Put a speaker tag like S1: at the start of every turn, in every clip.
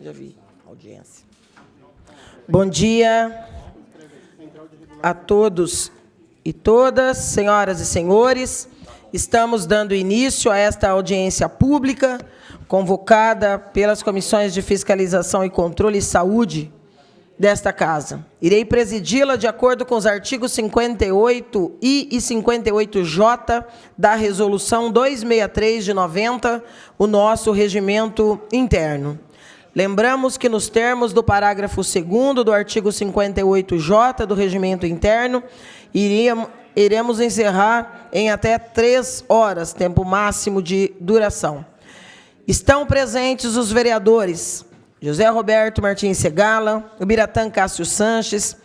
S1: Já vi audiência. Bom dia a todos e todas, senhoras e senhores. Estamos dando início a esta audiência pública, convocada pelas comissões de fiscalização e controle e saúde desta Casa. Irei presidi-la de acordo com os artigos 58I e 58J da Resolução 263 de 90, o nosso regimento interno. Lembramos que, nos termos do parágrafo 2º do artigo 58J do regimento interno, iremos encerrar em até 3 horas, tempo máximo de duração. Estão presentes os vereadores José Roberto Martins Segala, Ubiratã Cássio Sanches,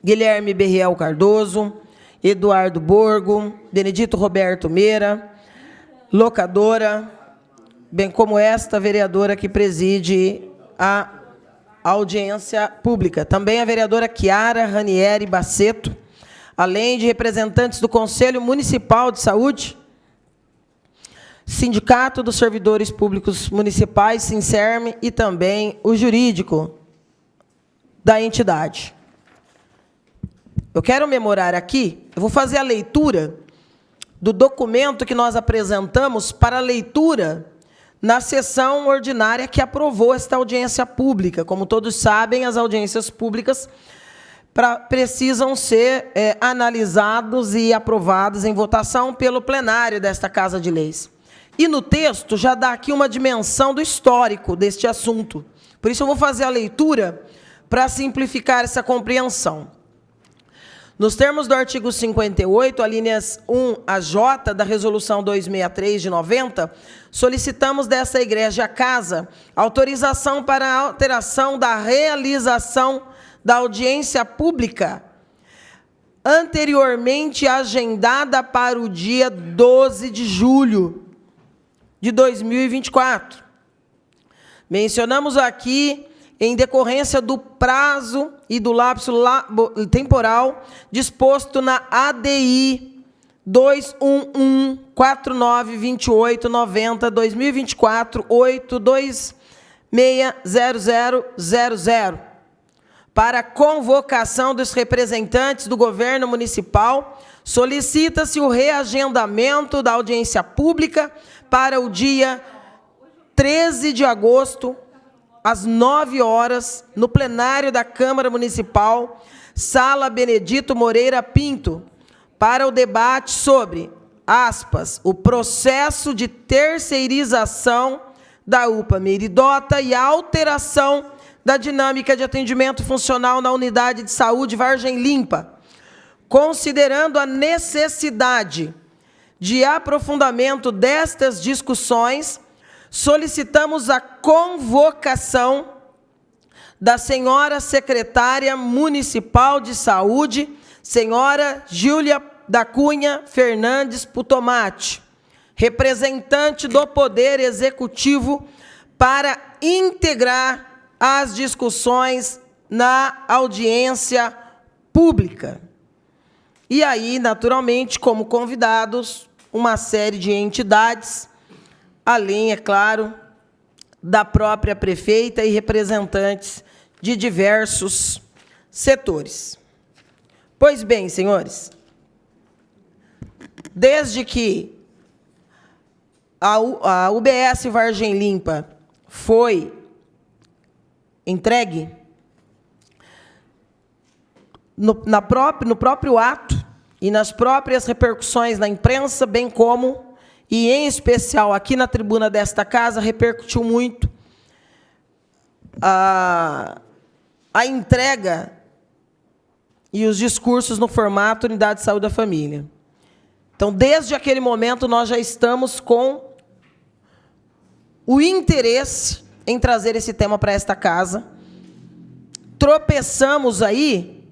S1: Guilherme Berriel Cardoso, Eduardo Borgo, Benedito Roberto Meira, locadora, bem como esta vereadora que preside a audiência pública. Também a vereadora Chiara Ranieri Baceto, além de representantes do Conselho Municipal de Saúde, Sindicato dos Servidores Públicos Municipais, Sinserme, e também o jurídico da entidade. Eu quero memorar aqui, eu vou fazer a leitura do documento que nós apresentamos para leitura na sessão ordinária que aprovou esta audiência pública. Como todos sabem, as audiências públicas precisam ser analisados e aprovados em votação pelo plenário desta Casa de Leis. E no texto já dá aqui uma dimensão do histórico deste assunto. Por isso eu vou fazer a leitura para simplificar essa compreensão. Nos termos do artigo 58, alíneas 1 a J da Resolução 263 de 90, solicitamos dessa Igreja Casa autorização para a alteração da realização da audiência pública anteriormente agendada para o dia 12 de julho de 2024. Mencionamos aqui, em decorrência do prazo e do lapso temporal disposto na ADI 211-4928-90-2024-826000, para convocação dos representantes do governo municipal, solicita-se o reagendamento da audiência pública para o dia 13 de agosto, às 9 horas, no plenário da Câmara Municipal, Sala Benedito Moreira Pinto, para o debate sobre, aspas, o processo de terceirização da UPA Meridota e a alteração da dinâmica de atendimento funcional na Unidade de Saúde Vargem Limpa, considerando a necessidade de aprofundamento destas discussões, solicitamos a convocação da senhora secretária municipal de saúde, senhora Júlia da Cunha Fernandes Putomati, representante do Poder Executivo, para integrar as discussões na audiência pública. E aí, naturalmente, como convidados, uma série de entidades, além, é claro, da própria prefeita e representantes de diversos setores. Pois bem, senhores, desde que a UBS Vargem Limpa foi entregue, no próprio ato e nas próprias repercussões na imprensa, bem como, e em especial aqui na tribuna desta Casa, repercutiu muito a entrega e os discursos no formato Unidade de Saúde da Família. Então, desde aquele momento, nós já estamos com o interesse em trazer esse tema para esta Casa. Tropeçamos aí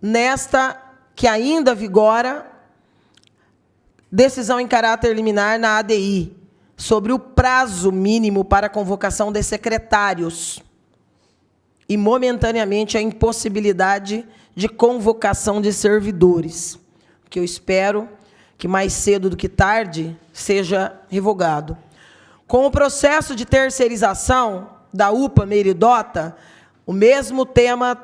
S1: nesta que ainda vigora decisão em caráter liminar na ADI, sobre o prazo mínimo para a convocação de secretários e, momentaneamente, a impossibilidade de convocação de servidores, que eu espero que mais cedo do que tarde seja revogado. Com o processo de terceirização da UPA Meridota, o mesmo tema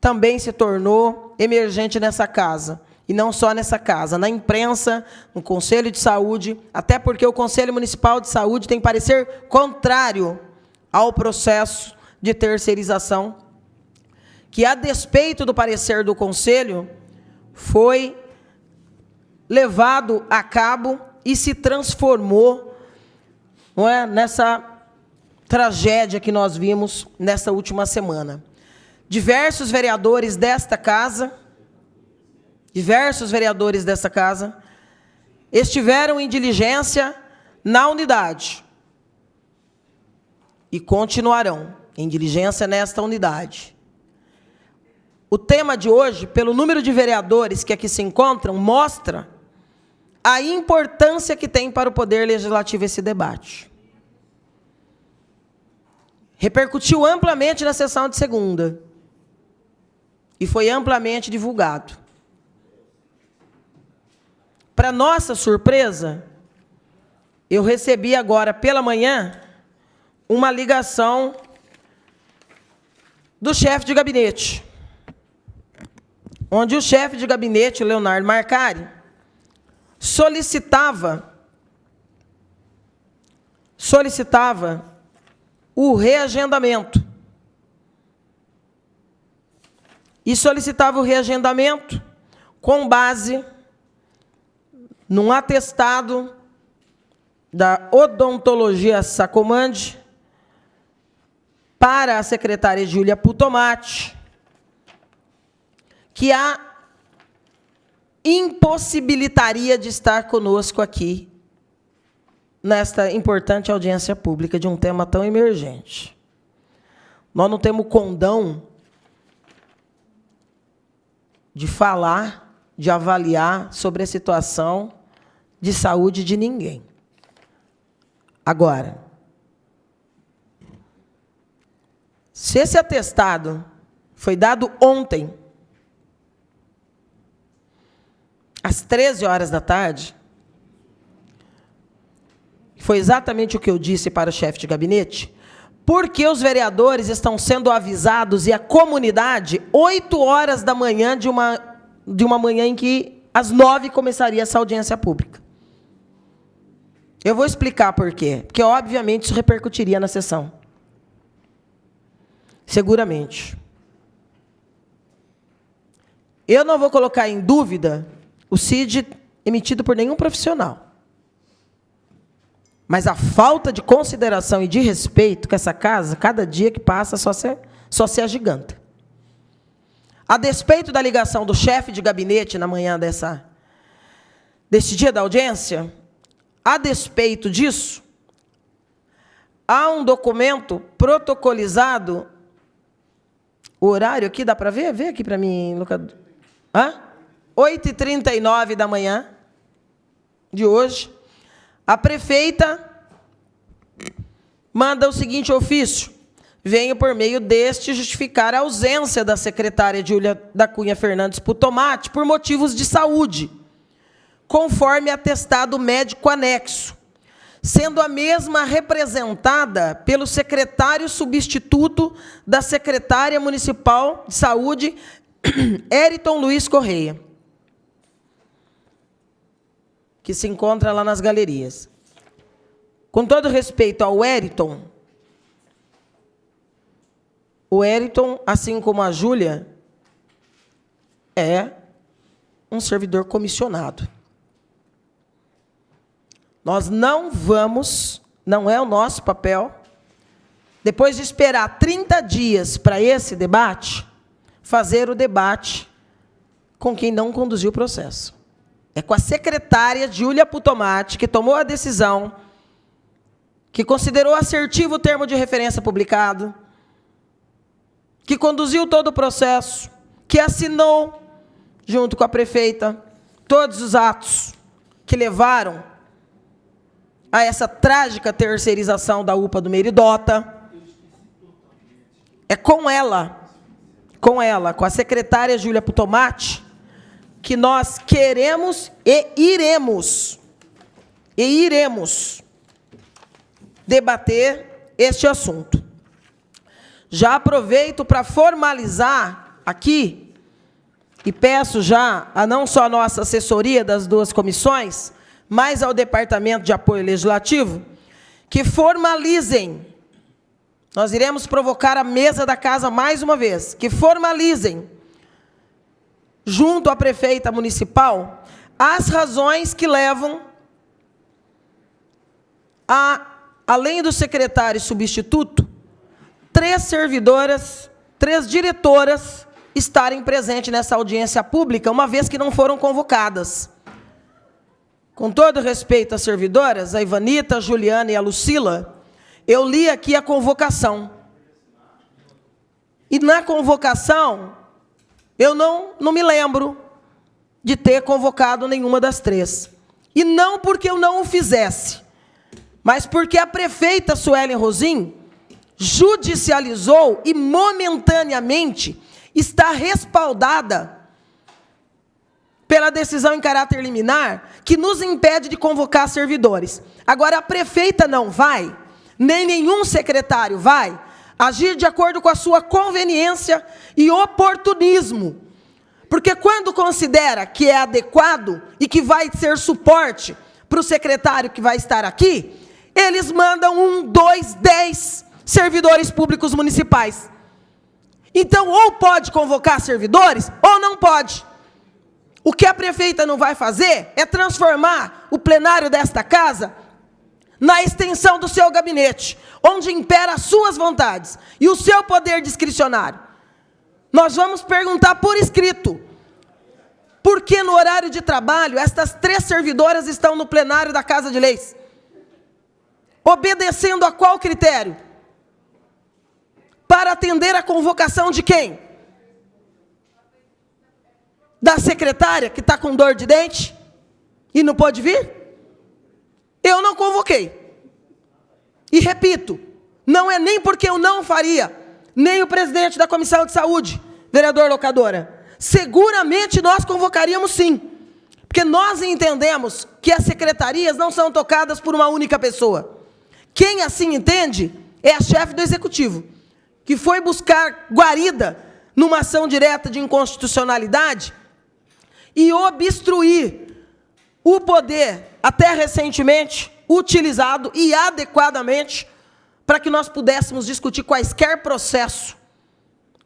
S1: também se tornou emergente nessa casa. E não só nessa casa, na imprensa, no Conselho de Saúde, até porque o Conselho Municipal de Saúde tem parecer contrário ao processo de terceirização, que, a despeito do parecer do Conselho, foi levado a cabo e se transformou, não é, nessa tragédia que nós vimos nessa última semana. Diversos vereadores desta casa estiveram em diligência na unidade e continuarão em diligência nesta unidade. O tema de hoje, pelo número de vereadores que aqui se encontram, mostra a importância que tem para o Poder Legislativo esse debate. Repercutiu amplamente na sessão de segunda e foi amplamente divulgado. Para nossa surpresa, eu recebi agora pela manhã uma ligação do chefe de gabinete, onde o chefe de gabinete, Leonardo Marcari, solicitava o reagendamento. E solicitava o reagendamento com base num atestado da Odontologia Sacomandi para a secretária Júlia Putomati, que a impossibilitaria de estar conosco aqui nesta importante audiência pública de um tema tão emergente. Nós não temos condão de falar, de avaliar sobre a situação de saúde de ninguém. Agora, se esse atestado foi dado ontem, às 13 horas da tarde, foi exatamente o que eu disse para o chefe de gabinete, porque os vereadores estão sendo avisados e a comunidade, 8 horas da manhã de uma manhã em que às 9 começaria essa audiência pública. Eu vou explicar por quê. Porque, obviamente, isso repercutiria na sessão. Seguramente. Eu não vou colocar em dúvida o CID emitido por nenhum profissional. Mas a falta de consideração e de respeito que essa casa, cada dia que passa, só se agiganta. A despeito da ligação do chefe de gabinete na manhã desse dia da audiência, a despeito disso, há um documento protocolizado. O horário aqui, dá para ver? Vê aqui para mim, Lucas. 8h39 da manhã de hoje. A prefeita manda o seguinte ofício: venho por meio deste justificar a ausência da secretária Júlia da Cunha Fernandes Putomati por motivos de saúde, conforme atestado médico anexo, sendo a mesma representada pelo secretário substituto da secretária municipal de saúde, Ériton Luiz Correia, que se encontra lá nas galerias. Com todo respeito ao Ériton, o Ériton, assim como a Júlia, é um servidor comissionado. Nós não vamos, não é o nosso papel, depois de esperar 30 dias para esse debate, fazer o debate com quem não conduziu o processo. É com a secretária Júlia Putomati, que tomou a decisão, que considerou assertivo o termo de referência publicado, que conduziu todo o processo, que assinou, junto com a prefeita, todos os atos que levaram a essa trágica terceirização da UPA do Meridota. É com ela, com a secretária Júlia Putomati, que nós queremos e iremos debater este assunto. Já aproveito para formalizar aqui, e peço já a não só a nossa assessoria das duas comissões, mas ao Departamento de Apoio Legislativo, que formalizem, nós iremos provocar a mesa da casa mais uma vez, que formalizem, junto à prefeita municipal, as razões que levam a, além do secretário substituto, 3 servidoras, 3 diretoras estarem presentes nessa audiência pública, uma vez que não foram convocadas. Com todo respeito às servidoras, a Ivanita, a Juliana e a Lucila, eu li aqui a convocação. E na convocação, eu não me lembro de ter convocado nenhuma das 3. E não porque eu não o fizesse, mas porque a prefeita Suelen Rosim judicializou e momentaneamente está respaldada pela decisão em caráter liminar que nos impede de convocar servidores. Agora, a prefeita não vai, nem nenhum secretário vai, agir de acordo com a sua conveniência e oportunismo. Porque quando considera que é adequado e que vai ser suporte para o secretário que vai estar aqui, eles mandam 1, 2, 10 servidores públicos municipais. Então, ou pode convocar servidores, ou não pode. O que a prefeita não vai fazer é transformar o plenário desta casa na extensão do seu gabinete, onde impera as suas vontades e o seu poder discricionário. Nós vamos perguntar por escrito, por que no horário de trabalho estas 3 servidoras estão no plenário da Casa de Leis? Obedecendo a qual critério? Para atender a convocação de quem? Da secretária, que está com dor de dente e não pode vir? Eu não convoquei. E repito, não é nem porque eu não faria, nem o presidente da Comissão de Saúde, vereador Locadora. Seguramente nós convocaríamos sim, porque nós entendemos que as secretarias não são tocadas por uma única pessoa. Quem assim entende é a chefe do Executivo, que foi buscar guarida numa ação direta de inconstitucionalidade e obstruir o poder, até recentemente, utilizado e adequadamente para que nós pudéssemos discutir quaisquer processo,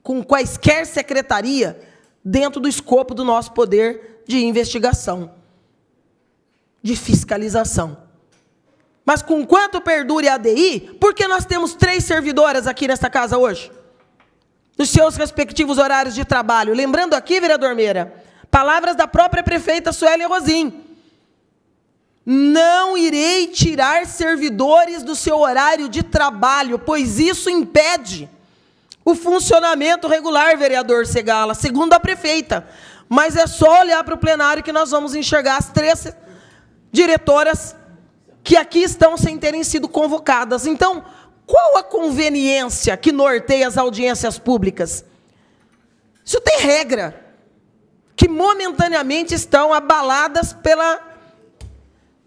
S1: com quaisquer secretaria, dentro do escopo do nosso poder de investigação, de fiscalização. Mas, conquanto perdure a ADI, por que nós temos 3 servidoras aqui nesta casa hoje? Nos seus respectivos horários de trabalho. Lembrando aqui, vereador Meira, palavras da própria prefeita Suelen Rosim. Não irei tirar servidores do seu horário de trabalho, pois isso impede o funcionamento regular, vereador Segala, segundo a prefeita. Mas é só olhar para o plenário que nós vamos enxergar as 3 diretoras que aqui estão sem terem sido convocadas. Então, qual a conveniência que norteia as audiências públicas? Isso tem regra, que momentaneamente estão abaladas pela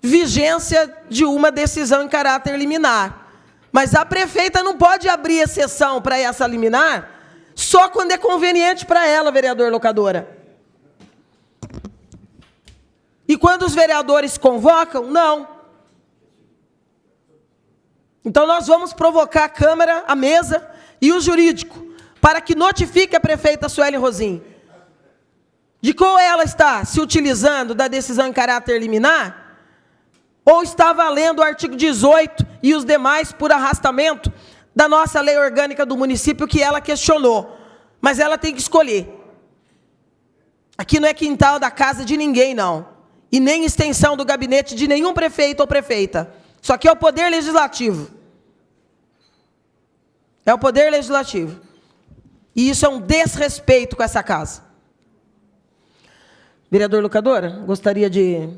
S1: vigência de uma decisão em caráter liminar. Mas a prefeita não pode abrir exceção para essa liminar só quando é conveniente para ela, vereador Locadora. E quando os vereadores convocam, não. Então, nós vamos provocar a Câmara, a mesa e o jurídico para que notifique a prefeita Suelen Rosim de qual ela está se utilizando da decisão em caráter liminar ou está valendo o artigo 18 e os demais por arrastamento da nossa lei orgânica do município que ela questionou. Mas ela tem que escolher. Aqui não é quintal da casa de ninguém, não. E nem extensão do gabinete de nenhum prefeito ou prefeita. Isso aqui é o poder legislativo. É o poder legislativo. E isso é um desrespeito com essa casa. Vereador Locadora, gostaria de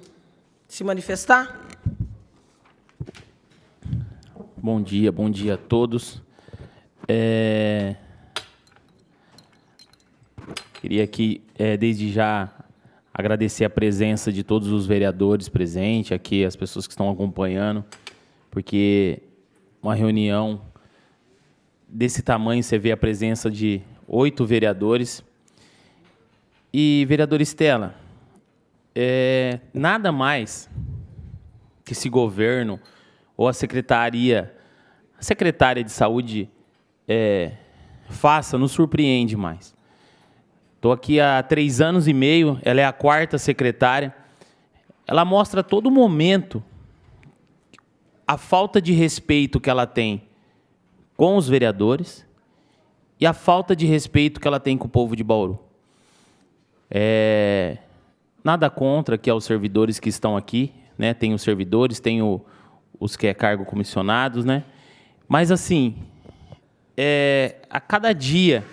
S1: se manifestar?
S2: Bom dia a todos. Queria aqui, desde já, agradecer a presença de todos os vereadores presentes aqui, as pessoas que estão acompanhando, porque uma reunião desse tamanho, você vê a presença de 8 vereadores. E, vereadora Estela, nada mais que esse governo ou a secretária de saúde faça, nos surpreende mais. Estou aqui há 3 anos e meio, ela é a 4ª secretária. Ela mostra a todo momento a falta de respeito que ela tem com os vereadores e a falta de respeito que ela tem com o povo de Bauru. Nada contra que aos servidores que estão aqui, né? Tem os servidores, tem os que é cargo comissionados, né? Mas, assim, a cada dia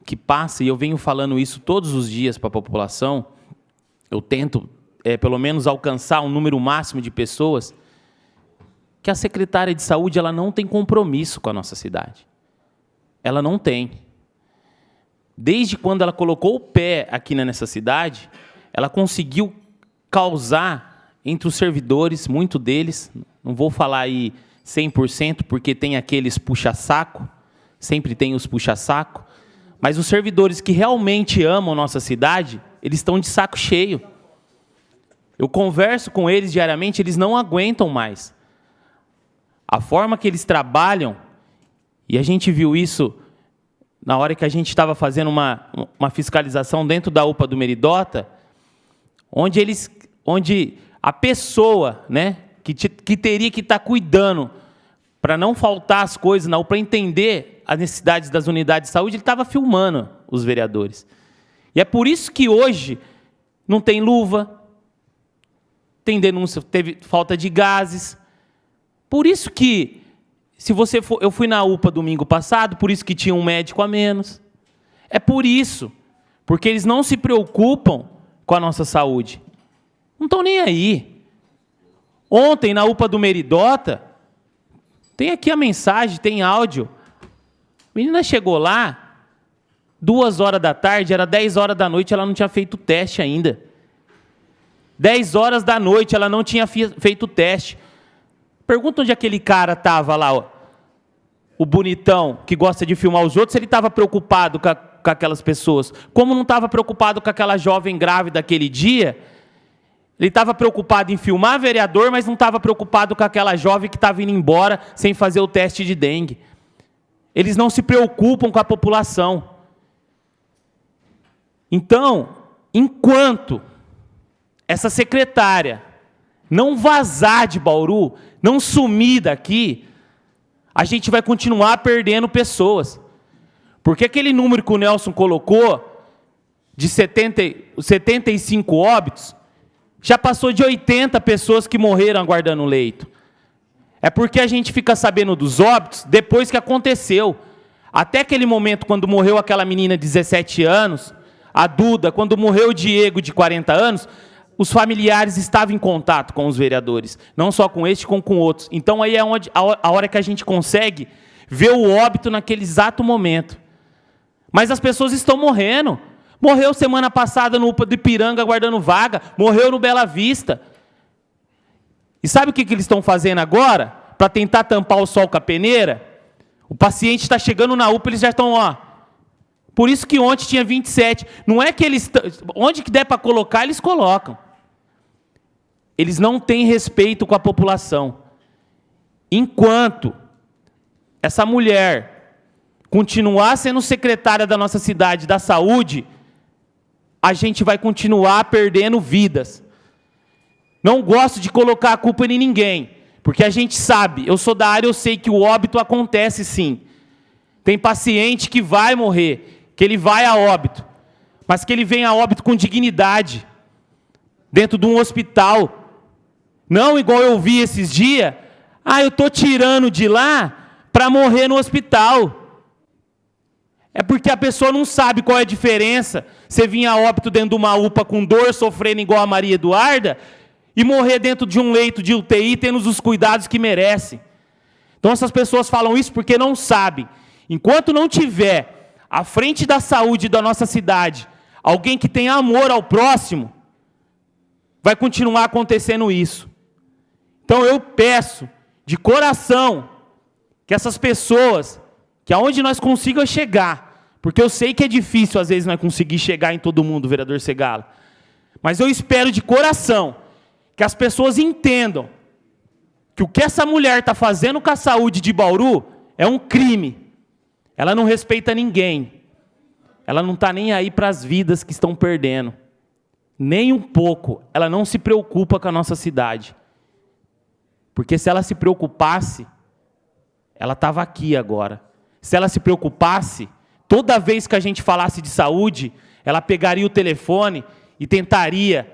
S2: que passa, e eu venho falando isso todos os dias para a população, eu tento, pelo menos, alcançar um número máximo de pessoas, que a secretária de saúde ela não tem compromisso com a nossa cidade. Ela não tem. Desde quando ela colocou o pé aqui nessa cidade, ela conseguiu causar entre os servidores, muito deles, não vou falar aí 100%, porque tem aqueles puxa-saco, sempre tem os puxa-saco, mas os servidores que realmente amam nossa cidade, eles estão de saco cheio. Eu converso com eles diariamente, eles não aguentam mais. A forma que eles trabalham, e a gente viu isso na hora que a gente estava fazendo uma fiscalização dentro da UPA do Meridota, onde a pessoa, né, que teria que estar cuidando para não faltar as coisas na UPA, para entender as necessidades das unidades de saúde, ele estava filmando os vereadores. E é por isso que hoje não tem luva, tem denúncia, teve falta de gases. Por isso que, se você for, eu fui na UPA domingo passado, por isso que tinha um médico a menos. É por isso, porque eles não se preocupam com a nossa saúde. Não estão nem aí. Ontem, na UPA do Meridota, tem aqui a mensagem, tem áudio. A menina chegou lá, 2 horas da tarde, era 10 horas da noite, ela não tinha feito o teste ainda. 10 horas da noite, ela não tinha feito o teste. Pergunta onde aquele cara estava lá, ó, o bonitão, que gosta de filmar os outros, se ele estava preocupado com aquelas pessoas. Como não estava preocupado com aquela jovem grávida aquele dia, ele estava preocupado em filmar vereador, mas não estava preocupado com aquela jovem que estava indo embora sem fazer o teste de dengue. Eles não se preocupam com a população. Então, enquanto essa secretária não vazar de Bauru, não sumir daqui, a gente vai continuar perdendo pessoas. Porque aquele número que o Nelson colocou, de 75 óbitos, já passou de 80 pessoas que morreram aguardando o leito. É porque a gente fica sabendo dos óbitos depois que aconteceu. Até aquele momento, quando morreu aquela menina de 17 anos, a Duda, quando morreu o Diego, de 40 anos, os familiares estavam em contato com os vereadores, não só com este, como com outros. Então, aí é onde, a hora que a gente consegue ver o óbito naquele exato momento. Mas as pessoas estão morrendo. Morreu semana passada no UPA do Ipiranga, aguardando vaga. Morreu no Bela Vista. E sabe o que eles estão fazendo agora? Para tentar tampar o sol com a peneira? O paciente está chegando na UPA, eles já estão, ó. Por isso que ontem tinha 27. Não é que eles... Onde que der para colocar, eles colocam. Eles não têm respeito com a população. Enquanto essa mulher continuar sendo secretária da nossa cidade da saúde, a gente vai continuar perdendo vidas. Não gosto de colocar a culpa em ninguém, porque a gente sabe, eu sou da área, eu sei que o óbito acontece sim. Tem paciente que vai morrer, que ele vai a óbito, mas que ele vem a óbito com dignidade, dentro de um hospital. Não igual eu vi esses dias, eu estou tirando de lá para morrer no hospital. É porque a pessoa não sabe qual é a diferença. Você vir a óbito dentro de uma UPA com dor, sofrendo igual a Maria Eduarda, e morrer dentro de um leito de UTI, tendo os cuidados que merece. Então essas pessoas falam isso porque não sabem. Enquanto não tiver à frente da saúde da nossa cidade alguém que tenha amor ao próximo, vai continuar acontecendo isso. Então eu peço de coração que essas pessoas Que aonde nós consigamos chegar, porque eu sei que é difícil às vezes nós conseguir chegar em todo mundo, vereador Segala, mas eu espero de coração que as pessoas entendam que o que essa mulher está fazendo com a saúde de Bauru é um crime. Ela não respeita ninguém. Ela não está nem aí para as vidas que estão perdendo. Nem um pouco. Ela não se preocupa com a nossa cidade. Porque se ela se preocupasse, ela estava aqui agora. Se ela se preocupasse, toda vez que a gente falasse de saúde, ela pegaria o telefone e tentaria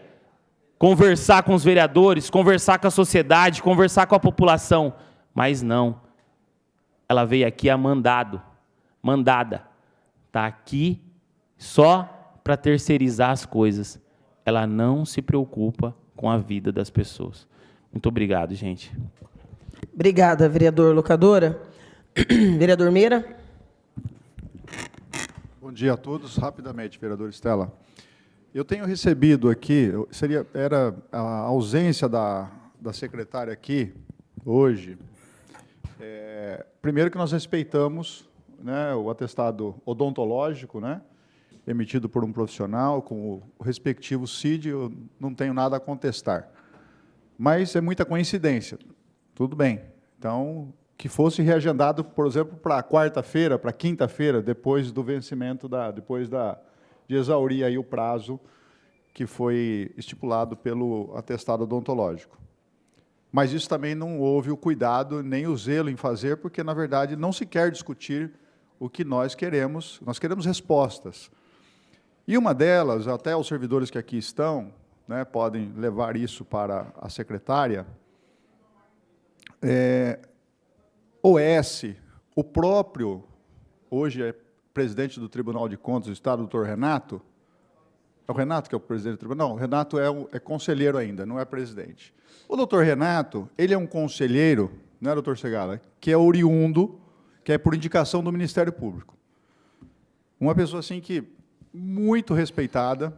S2: conversar com os vereadores, conversar com a sociedade, conversar com a população. Mas não. Ela veio aqui a mandada. Está aqui só para terceirizar as coisas. Ela não se preocupa com a vida das pessoas. Muito obrigado, gente.
S1: Obrigada, vereador Locadora. Vereador Meira.
S3: Bom dia a todos. Rapidamente, vereador Estela. Eu tenho recebido aqui, era a ausência da secretária aqui, hoje. Primeiro que nós respeitamos, né, o atestado odontológico, né, emitido por um profissional, com o respectivo CID, eu não tenho nada a contestar. Mas é muita coincidência. Tudo bem. Então, que fosse reagendado, por exemplo, para quarta-feira, para quinta-feira, depois do vencimento, de exaurir aí o prazo que foi estipulado pelo atestado odontológico. Mas isso também não houve o cuidado nem o zelo em fazer, porque, na verdade, não se quer discutir o que nós queremos respostas. E uma delas, até os servidores que aqui estão, né, podem levar isso para a secretária, OS, o próprio, hoje é presidente do Tribunal de Contas do Estado, doutor Renato. É o Renato que é o presidente do tribunal? Não, o Renato é conselheiro ainda, não é presidente. O doutor Renato, ele é um conselheiro, né, doutor Segala, que é oriundo, que é por indicação do Ministério Público. Uma pessoa assim que muito respeitada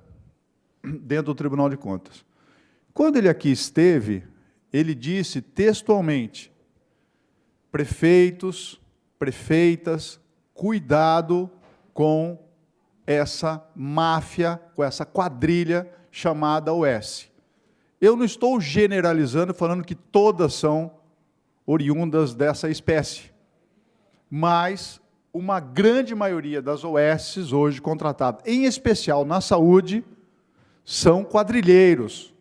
S3: dentro do Tribunal de Contas. Quando ele aqui esteve, ele disse textualmente: prefeitos, prefeitas, cuidado com essa máfia, com essa quadrilha chamada OS. Eu não estou generalizando, falando que todas são oriundas dessa espécie, mas uma grande maioria das OS hoje contratadas, em especial na saúde, são quadrilheiros,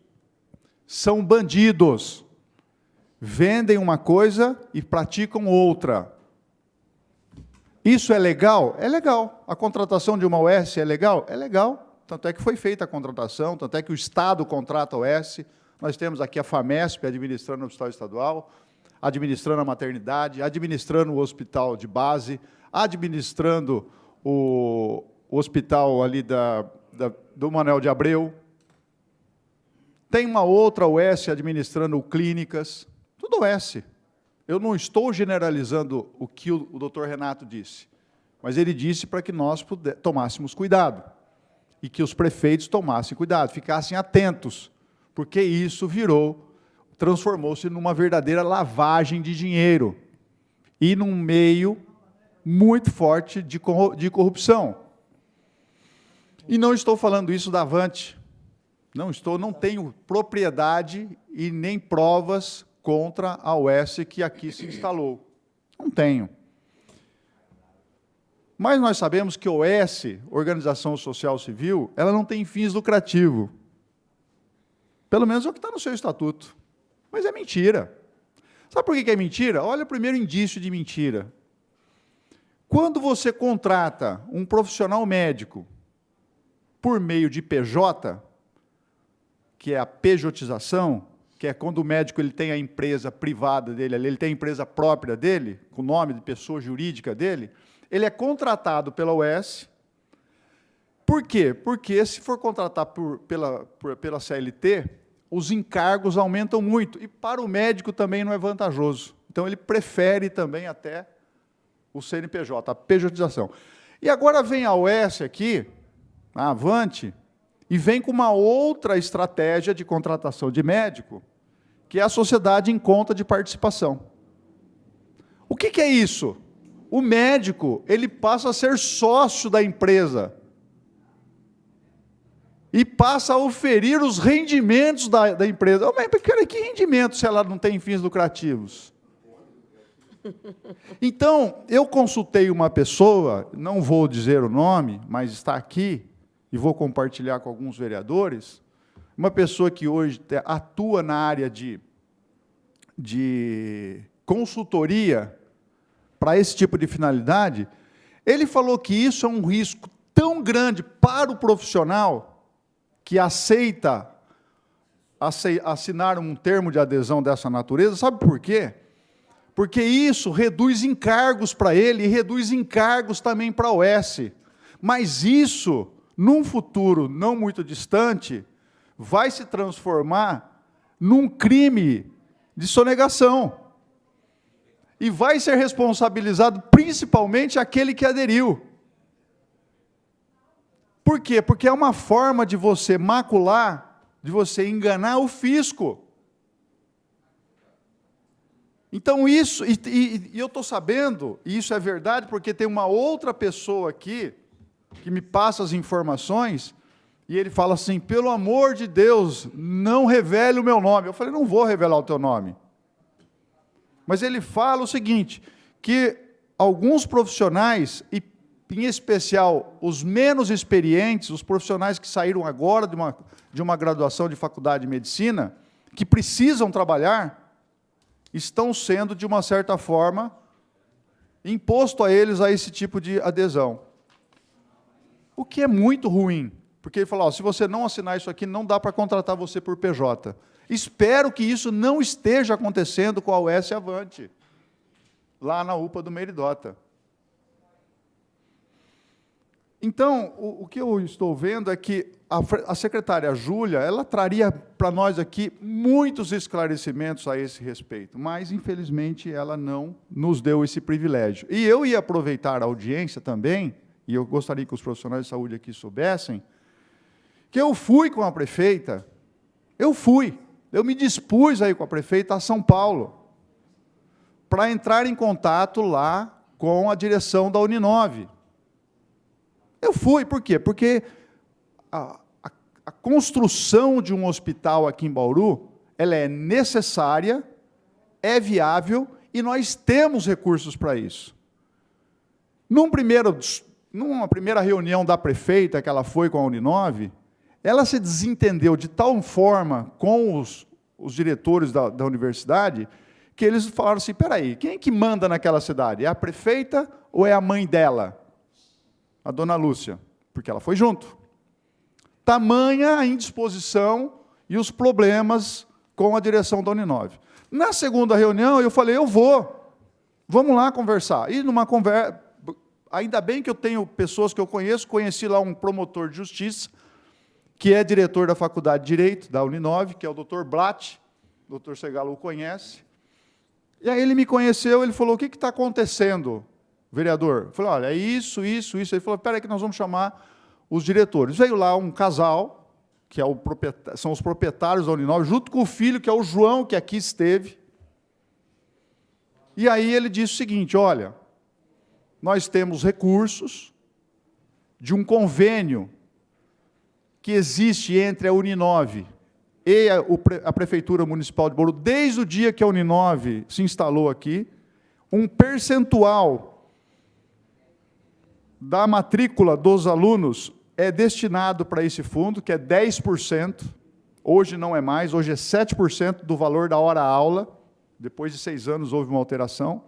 S3: são bandidos, vendem uma coisa e praticam outra. Isso é legal? É legal. A contratação de uma OS é legal? É legal. Tanto é que foi feita a contratação, tanto é que o Estado contrata a OS. Nós temos aqui a FAMESP administrando o hospital estadual, administrando a maternidade, administrando o hospital de base, administrando o hospital ali do Manuel de Abreu. Tem uma outra OS administrando clínicas. Tudo OS. Eu não estou generalizando o que o doutor Renato disse, mas ele disse para que nós tomássemos cuidado, e que os prefeitos tomassem cuidado, ficassem atentos, porque isso transformou-se numa verdadeira lavagem de dinheiro, e num meio muito forte de corrupção. E não estou falando isso da Avante, não tenho propriedade e nem provas contra a OS que aqui se instalou. Não tenho. Mas nós sabemos que a OS, Organização Social Civil, ela não tem fins lucrativos. Pelo menos é o que está no seu estatuto. Mas é mentira. Sabe por que é mentira? Olha o primeiro indício de mentira. Quando você contrata um profissional médico por meio de PJ, que é a pejotização, que é quando o médico ele tem a empresa privada dele, ele tem a empresa própria dele, com o nome de pessoa jurídica dele, ele é contratado pela OS. Por quê? Porque se for contratar pela CLT, os encargos aumentam muito, e para o médico também não é vantajoso. Então, ele prefere também até o CNPJ, a pejotização. E agora vem a OS aqui, a Avante, e vem com uma outra estratégia de contratação de médico, que é a sociedade em conta de participação. O que é isso? o médico, ele passa a ser sócio da empresa. E passa a oferir os rendimentos da empresa. Mas, cara, que rendimento se ela não tem fins lucrativos? Então, eu consultei uma pessoa, não vou dizer o nome, mas está aqui, e vou compartilhar com alguns vereadores, uma pessoa que hoje atua na área de consultoria para esse tipo de finalidade. Ele falou que isso é um risco tão grande para o profissional que aceita assinar um termo de adesão dessa natureza. Sabe por quê? Porque isso reduz encargos para ele e reduz encargos também para a OS. Mas isso, num futuro não muito distante, vai se transformar num crime de sonegação. E vai ser responsabilizado principalmente aquele que aderiu. Por quê? Porque é uma forma de você macular, de você enganar o fisco. Então isso, e eu estou sabendo, e isso é verdade, porque tem uma outra pessoa aqui, que me passa as informações, e ele fala assim, pelo amor de Deus, não revele o meu nome. Eu falei, não vou revelar o teu nome. Mas ele fala o seguinte, que alguns profissionais, e em especial os menos experientes, os profissionais que saíram agora de uma graduação de faculdade de medicina, que precisam trabalhar, estão sendo, de uma certa forma, imposto a eles a esse tipo de adesão. O que é muito ruim, porque ele falou, se você não assinar isso aqui, não dá para contratar você por PJ. Espero que isso não esteja acontecendo com a UES Avante, lá na UPA do Meridota. Então, o que eu estou vendo é que a secretária Júlia, ela traria para nós aqui muitos esclarecimentos a esse respeito, mas, infelizmente, ela não nos deu esse privilégio. E eu ia aproveitar a audiência também, e eu gostaria que os profissionais de saúde aqui soubessem, que eu fui com a prefeita, eu me dispus aí com a prefeita a São Paulo, para entrar em contato lá com a direção da Uninove. Eu fui, por quê? Porque a construção de um hospital aqui em Bauru, ela é necessária, é viável, e nós temos recursos para isso. Numa primeira reunião da prefeita, que ela foi com a Uninove, ela se desentendeu de tal forma com os diretores da universidade, que eles falaram assim, espera aí, quem é que manda naquela cidade? É a prefeita ou é a mãe dela? A dona Lúcia, porque ela foi junto. Tamanha a indisposição e os problemas com a direção da Uninove. Na segunda reunião, eu falei, vamos lá conversar. E numa conversa, ainda bem que eu tenho pessoas que eu conheci lá um promotor de justiça, que é diretor da Faculdade de Direito, da Uninove, que é o Dr. Blatt, o Dr. Segalo o conhece. E aí ele me conheceu, ele falou, o que está acontecendo, vereador? Eu falei, olha, é isso. Ele falou, espera aí que nós vamos chamar os diretores. Veio lá um casal, que são os proprietários da Uninove, junto com o filho, que é o João, que aqui esteve. E aí ele disse o seguinte, olha, nós temos recursos de um convênio que existe entre a Uninove e a Prefeitura Municipal de Bauru, desde o dia que a Uninove se instalou aqui, um percentual da matrícula dos alunos é destinado para esse fundo, que é 10%, hoje não é mais, hoje é 7% do valor da hora-aula, depois de 6 anos houve uma alteração,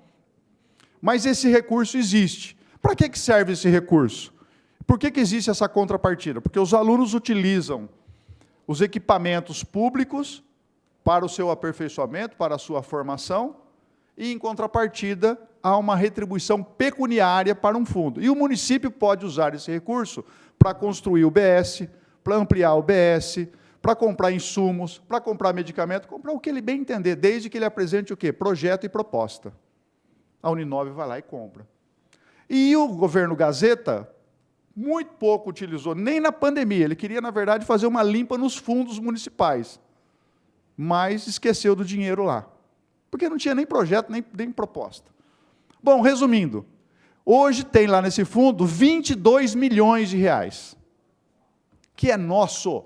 S3: mas esse recurso existe. Para que serve esse recurso? Por que existe essa contrapartida? Porque os alunos utilizam os equipamentos públicos para o seu aperfeiçoamento, para a sua formação, e, em contrapartida, há uma retribuição pecuniária para um fundo. E o município pode usar esse recurso para construir o BS, para ampliar o BS, para comprar insumos, para comprar medicamento, comprar o que ele bem entender, desde que ele apresente o quê? Projeto e proposta. A Uninove vai lá e compra. E o governo Gazeta muito pouco utilizou, nem na pandemia. Ele queria, na verdade, fazer uma limpa nos fundos municipais, mas esqueceu do dinheiro lá, porque não tinha nem projeto, nem proposta. Bom, resumindo, Hoje tem lá nesse fundo 22 milhões de reais, que é nosso,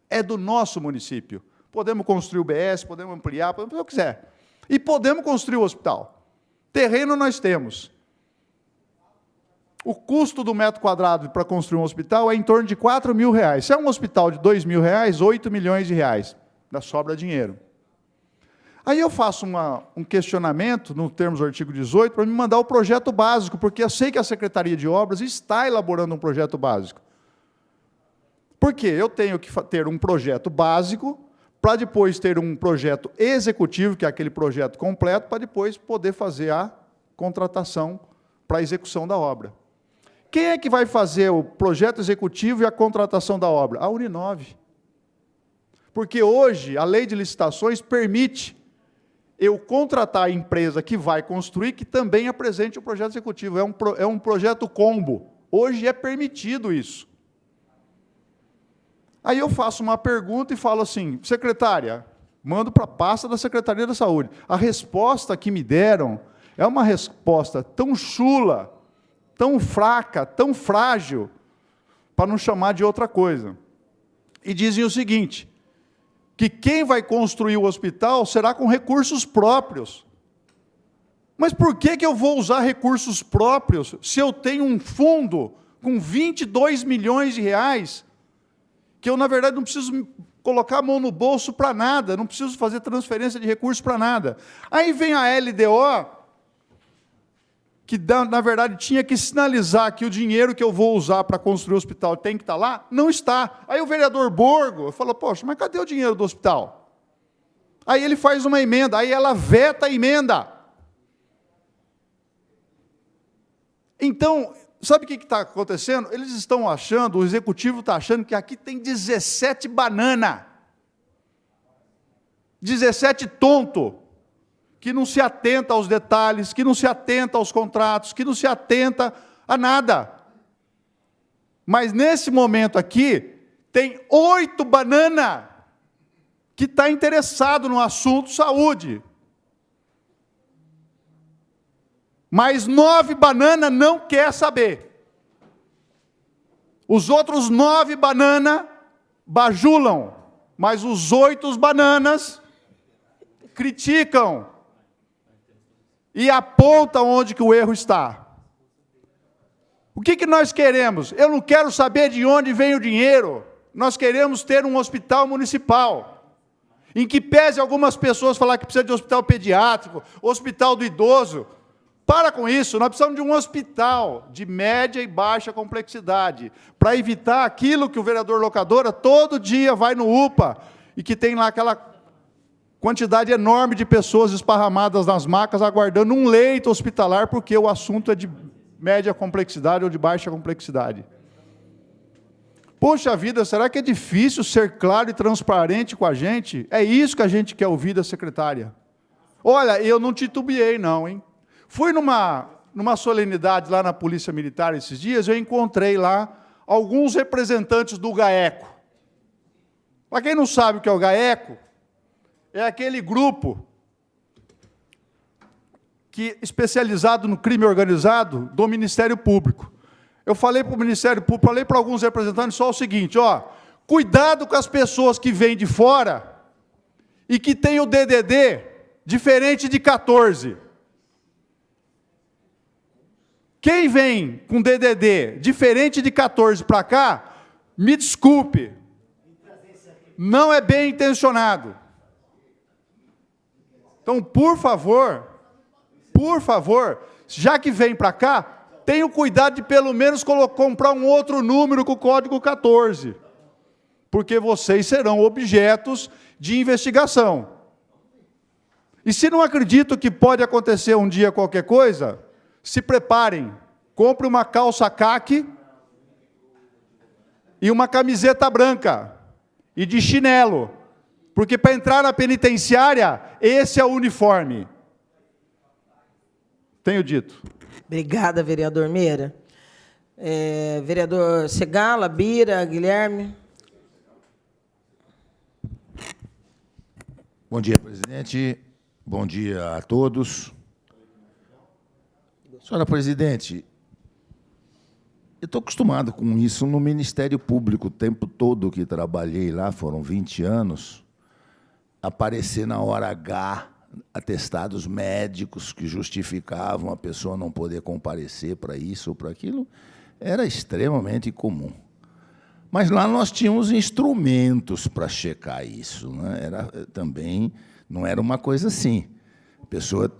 S3: é do nosso município. Podemos construir o BS, podemos ampliar, podemos fazer o que quiser. E podemos construir o hospital. Terreno nós temos. O custo do metro quadrado para construir um hospital é em torno de R$4.000. Se é um hospital de R$2.000, R$8 milhões. Ainda sobra dinheiro. Aí eu faço um questionamento, no termos do artigo 18, para me mandar o projeto básico, porque eu sei que a Secretaria de Obras está elaborando um projeto básico. Por quê? Eu tenho que ter um projeto básico, para depois ter um projeto executivo, que é aquele projeto completo, para depois poder fazer a contratação para a execução da obra. Quem é que vai fazer o projeto executivo e a contratação da obra? A Uninove. Porque hoje a lei de licitações permite eu contratar a empresa que vai construir, que também apresente o projeto executivo. É um projeto combo. Hoje é permitido isso. Aí eu faço uma pergunta e falo assim, secretária, mando para a pasta da Secretaria da Saúde. A resposta que me deram é uma resposta tão chula, tão fraca, tão frágil, para não chamar de outra coisa. E dizem o seguinte, que quem vai construir o hospital será com recursos próprios. Mas por que eu vou usar recursos próprios se eu tenho um fundo com 22 milhões de reais, que eu, na verdade, não preciso colocar a mão no bolso para nada, não preciso fazer transferência de recursos para nada. Aí vem a LDO, que, na verdade, tinha que sinalizar que o dinheiro que eu vou usar para construir o hospital tem que estar lá, não está. Aí o vereador Borgo fala, poxa, mas cadê o dinheiro do hospital? Aí ele faz uma emenda, aí ela veta a emenda. Então, sabe o que está acontecendo? Eles estão achando, o executivo está achando que aqui tem 17 banana, 17 tonto, que não se atenta aos detalhes, que não se atenta aos contratos, que não se atenta a nada. Mas nesse momento aqui, tem 8 banana que está interessado no assunto saúde. Mas 9 banana não quer saber. Os outros 9 banana bajulam, mas os 8 bananas criticam e aponta onde que o erro está. O que nós queremos? Eu não quero saber de onde vem o dinheiro. Nós queremos ter um hospital municipal, em que pese algumas pessoas falar que precisa de hospital pediátrico, hospital do idoso. Para com isso, nós precisamos de um hospital de média e baixa complexidade, para evitar aquilo que o vereador Locadora todo dia vai no UPA, e que tem lá aquela quantidade enorme de pessoas esparramadas nas macas, aguardando um leito hospitalar, porque o assunto é de média complexidade ou de baixa complexidade. Poxa vida, será que é difícil ser claro e transparente com a gente? É isso que a gente quer ouvir da secretária. Olha, eu não titubeei não, hein? Fui numa solenidade lá na Polícia Militar esses dias, eu encontrei lá alguns representantes do GAECO. Para quem não sabe o que é o GAECO, é aquele grupo especializado no crime organizado do Ministério Público. Eu falei para o Ministério Público, falei para alguns representantes só o seguinte, cuidado com as pessoas que vêm de fora e que têm o DDD diferente de 14. Quem vem com DDD diferente de 14 para cá, me desculpe, não é bem intencionado. Então, por favor, já que vem para cá, tenha o cuidado de pelo menos comprar um outro número com o código 14, porque vocês serão objetos de investigação. E se não acreditam que pode acontecer um dia qualquer coisa, se preparem, compre uma calça caque e uma camiseta branca e de chinelo, porque para entrar na penitenciária, esse é o uniforme. Tenho dito.
S1: Obrigada, vereador Meira. Vereador Segala, Bira, Guilherme.
S4: Bom dia, presidente. Bom dia a todos. Senhora presidente, eu estou acostumado com isso no Ministério Público, o tempo todo que trabalhei lá, foram 20 anos, aparecer na hora H atestados médicos que justificavam a pessoa não poder comparecer para isso ou para aquilo, era extremamente comum. Mas lá nós tínhamos instrumentos para checar isso, né? Também não era uma coisa assim. A pessoa,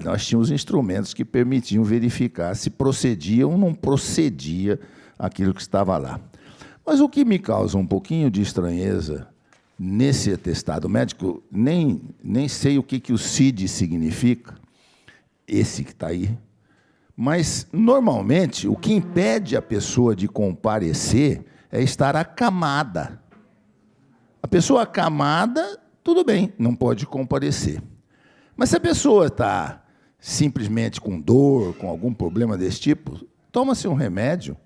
S4: nós tínhamos instrumentos que permitiam verificar se procedia ou não procedia aquilo que estava lá. Mas o que me causa um pouquinho de estranheza nesse atestado médico, nem sei o que o CID significa, esse que está aí, mas, normalmente, o que impede a pessoa de comparecer é estar acamada. A pessoa acamada, tudo bem, não pode comparecer. Mas se a pessoa está simplesmente com dor, com algum problema desse tipo, toma-se um remédio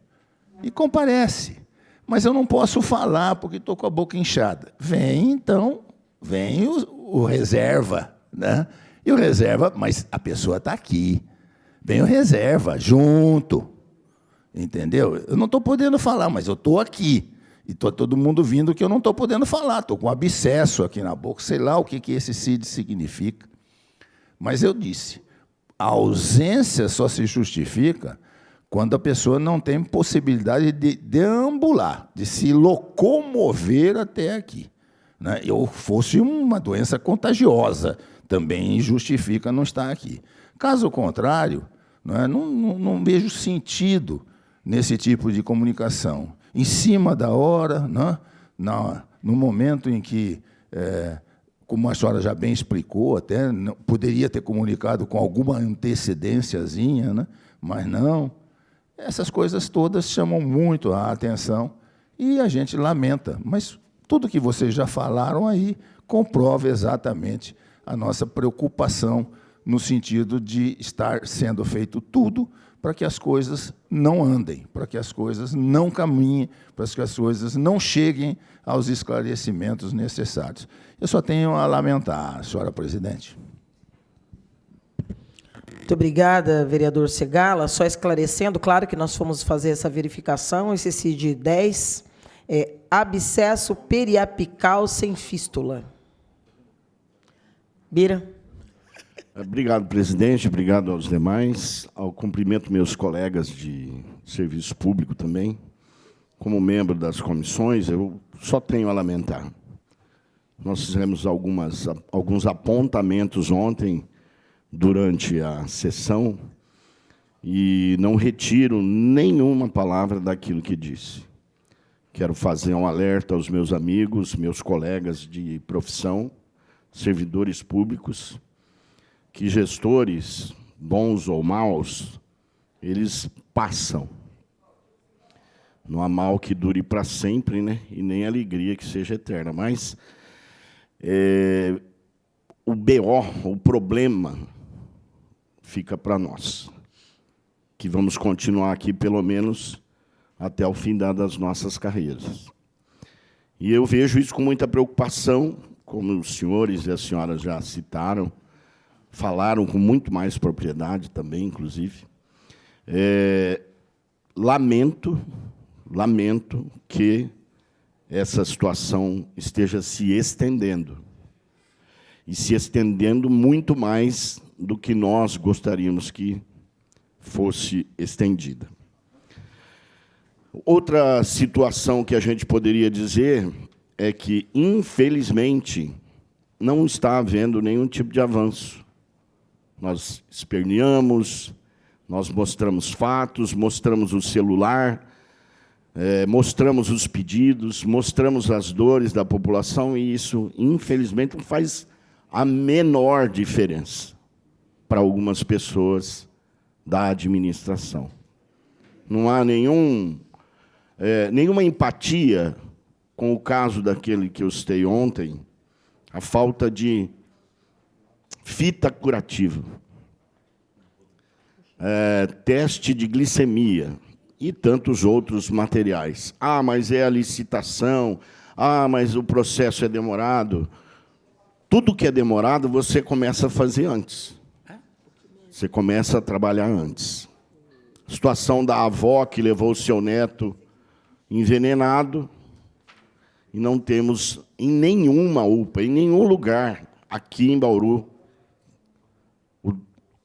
S4: e comparece. Mas eu não posso falar porque estou com a boca inchada. Vem o reserva, né? E o reserva, mas a pessoa está aqui. Vem o reserva, junto. Entendeu? Eu não estou podendo falar, mas eu estou aqui. E está todo mundo vindo que eu não estou podendo falar. Estou com um abscesso aqui na boca, sei lá o que esse CID significa. Mas eu disse, a ausência só se justifica quando a pessoa não tem possibilidade de deambular, de se locomover até aqui, né? Ou fosse uma doença contagiosa, também justifica não estar aqui. Caso contrário, não vejo sentido nesse tipo de comunicação. Em cima da hora, né? No momento em que, como a senhora já bem explicou, até poderia ter comunicado com alguma antecedênciazinha, né? Mas não. Essas coisas todas chamam muito a atenção e a gente lamenta. Mas tudo que vocês já falaram aí comprova exatamente a nossa preocupação no sentido de estar sendo feito tudo para que as coisas não andem, para que as coisas não caminhem, para que as coisas não cheguem aos esclarecimentos necessários. Eu só tenho a lamentar, senhora presidente.
S1: Muito obrigada, vereador Segala. Só esclarecendo, claro que nós fomos fazer essa verificação, esse CID-10 é abscesso periapical sem fístula. Bira.
S5: Obrigado, presidente. Obrigado aos demais. Ao cumprimento meus colegas de serviço público também. Como membro das comissões, eu só tenho a lamentar. Nós fizemos alguns apontamentos ontem, durante a sessão, e não retiro nenhuma palavra daquilo que disse. Quero fazer um alerta aos meus amigos, meus colegas de profissão, servidores públicos, que gestores, bons ou maus, eles passam. Não há mal que dure para sempre, né? E nem alegria que seja eterna. Mas o BO, o problema, fica para nós, que vamos continuar aqui, pelo menos, até o fim das nossas carreiras. E eu vejo isso com muita preocupação, como os senhores e as senhoras já citaram, falaram com muito mais propriedade também, inclusive. Lamento que essa situação esteja se estendendo, e se estendendo muito mais do que nós gostaríamos que fosse estendida. Outra situação que a gente poderia dizer é que, infelizmente, não está havendo nenhum tipo de avanço. Nós esperneamos, nós mostramos fatos, mostramos o celular, mostramos os pedidos, mostramos as dores da população, e isso, infelizmente, não faz a menor diferença para algumas pessoas da administração. Não há nenhuma empatia com o caso daquele que eu citei ontem, a falta de fita curativa, teste de glicemia e tantos outros materiais. Ah, mas é a licitação, mas o processo é demorado. Tudo que é demorado, você começa a fazer antes. Você começa a trabalhar antes. Situação da avó que levou o seu neto envenenado, e não temos em nenhuma UPA, em nenhum lugar aqui em Bauru,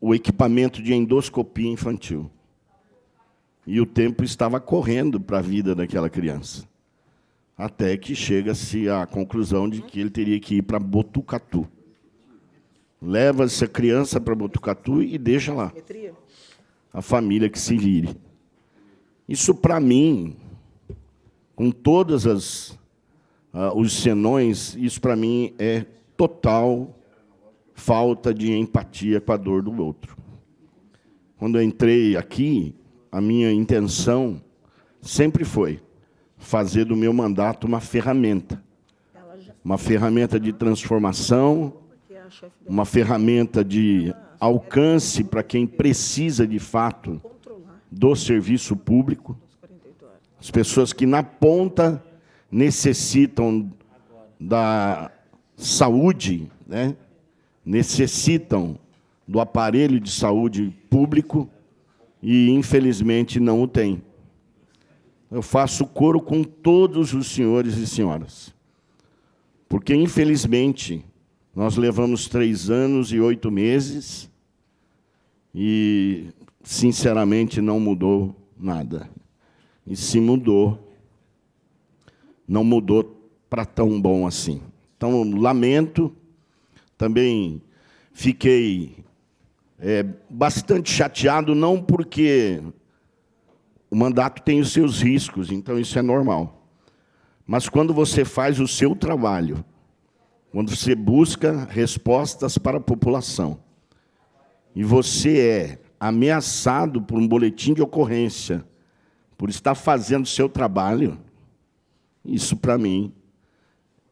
S5: o equipamento de endoscopia infantil. E o tempo estava correndo para a vida daquela criança. Até que chega-se à conclusão de que ele teria que ir para Botucatu. Leva essa criança para Botucatu e deixa lá. A família que se vire. Isso, para mim, com todas os senões, isso, para mim, é total falta de empatia com a dor do outro. Quando eu entrei aqui, a minha intenção sempre foi fazer do meu mandato uma ferramenta de transformação, uma ferramenta de alcance para quem precisa, de fato, do serviço público, as pessoas que, na ponta, necessitam da saúde, né? Necessitam do aparelho de saúde público e, infelizmente, não o têm. Eu faço coro com todos os senhores e senhoras, porque, infelizmente, nós levamos 3 anos e 8 meses e, sinceramente, não mudou nada. E se mudou, não mudou para tão bom assim. Então, lamento. Também fiquei bastante chateado, não porque o mandato tem os seus riscos, então isso é normal. Mas quando você faz o seu trabalho, quando você busca respostas para a população, e você é ameaçado por um boletim de ocorrência, por estar fazendo o seu trabalho, isso, para mim,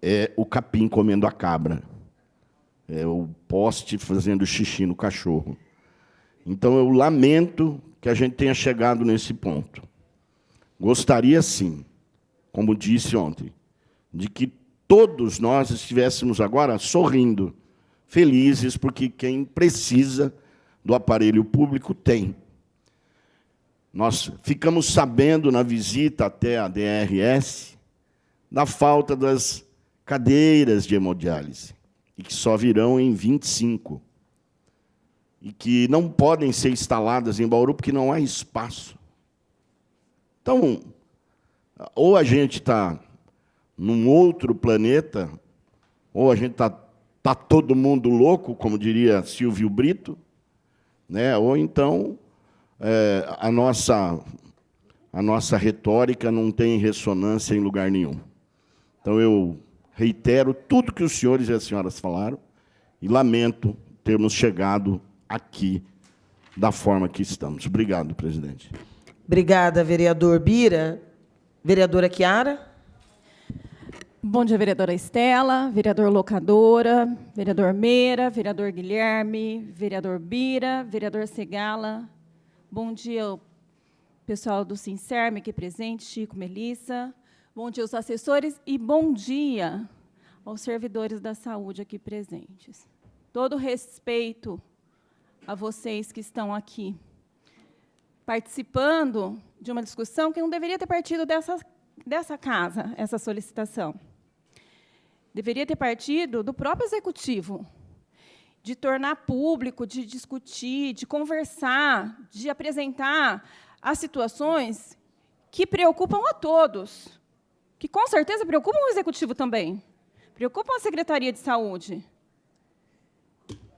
S5: é o capim comendo a cabra. É o poste fazendo xixi no cachorro. Então, eu lamento que a gente tenha chegado nesse ponto. Gostaria, sim, como disse ontem, de que todos nós estivéssemos agora sorrindo, felizes, porque quem precisa do aparelho público tem. Nós ficamos sabendo, na visita até a DRS, da falta das cadeiras de hemodiálise, e que só virão em 25, e que não podem ser instaladas em Bauru porque não há espaço. Então, ou a gente está num outro planeta, ou a gente está todo mundo louco, como diria Silvio Brito, né? Ou então a nossa retórica não tem ressonância em lugar nenhum. Então, eu reitero tudo que os senhores e as senhoras falaram e lamento termos chegado aqui da forma que estamos. Obrigado, presidente.
S1: Obrigada, vereador Bira. Vereadora Chiara.
S6: Bom dia, vereadora Estela, vereador Locadora, vereador Meira, vereador Guilherme, vereador Bira, vereador Segala. Bom dia ao pessoal do Sincerme aqui presente, Chico, Melissa. Bom dia aos assessores e bom dia aos servidores da saúde aqui presentes. Todo respeito a vocês que estão aqui participando de uma discussão que não deveria ter partido dessa casa, essa solicitação. Deveria ter partido do próprio Executivo, de tornar público, de discutir, de conversar, de apresentar as situações que preocupam a todos, que, com certeza, preocupam o Executivo também, preocupam a Secretaria de Saúde,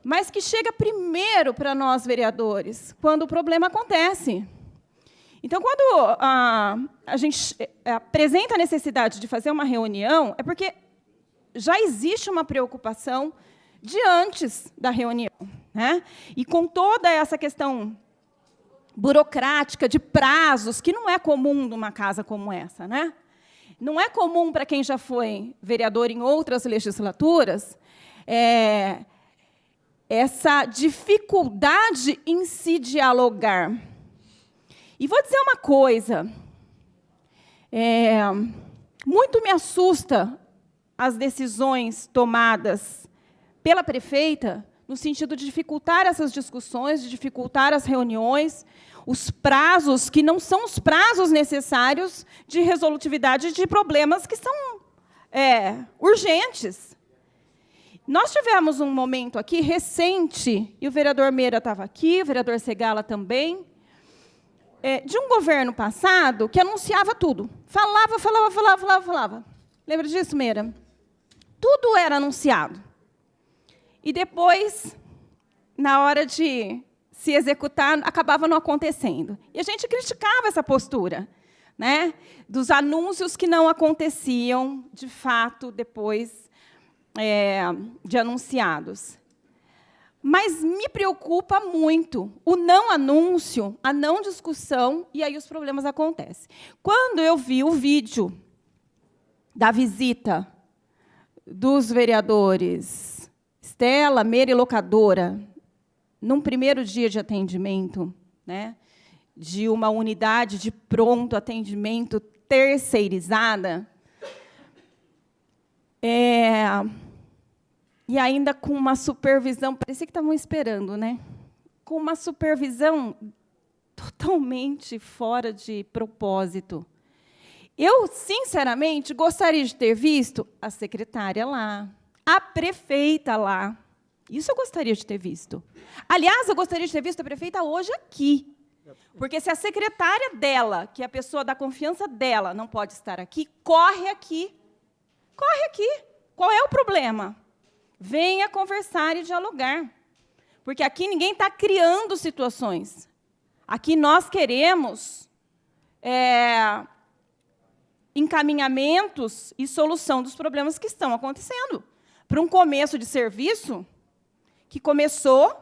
S6: mas que chega primeiro para nós, vereadores, quando o problema acontece. Então, quando a gente apresenta a necessidade de fazer uma reunião, é porque já existe uma preocupação de antes da reunião, né? E com toda essa questão burocrática de prazos, que não é comum numa casa como essa, né? Não é comum para quem já foi vereador em outras legislaturas, essa dificuldade em se dialogar. E vou dizer uma coisa, muito me assusta as decisões tomadas pela prefeita no sentido de dificultar essas discussões, de dificultar as reuniões, os prazos que não são os prazos necessários de resolutividade de problemas que são urgentes. Nós tivemos um momento aqui recente, e o vereador Meira estava aqui, o vereador Segala também, de um governo passado que anunciava tudo. Falava. Lembra disso, Meira? Tudo era anunciado. E depois, na hora de se executar, acabava não acontecendo. E a gente criticava essa postura, né, dos anúncios que não aconteciam, de fato, depois de anunciados. Mas me preocupa muito o não anúncio, a não discussão, e aí os problemas acontecem. Quando eu vi o vídeo da visita dos vereadores Estela, Meira e Locadora, num primeiro dia de atendimento, né, de uma unidade de pronto atendimento terceirizada, e ainda com uma supervisão, parecia que estavam esperando, né? Com uma supervisão totalmente fora de propósito. Eu, sinceramente, gostaria de ter visto a secretária lá, a prefeita lá. Isso eu gostaria de ter visto. Aliás, eu gostaria de ter visto a prefeita hoje aqui. Porque se a secretária dela, que é a pessoa da confiança dela, não pode estar aqui, corre aqui. Corre aqui. Qual é o problema? Venha conversar e dialogar. Porque aqui ninguém está criando situações. Aqui nós queremos encaminhamentos e solução dos problemas que estão acontecendo. Para um começo de serviço que começou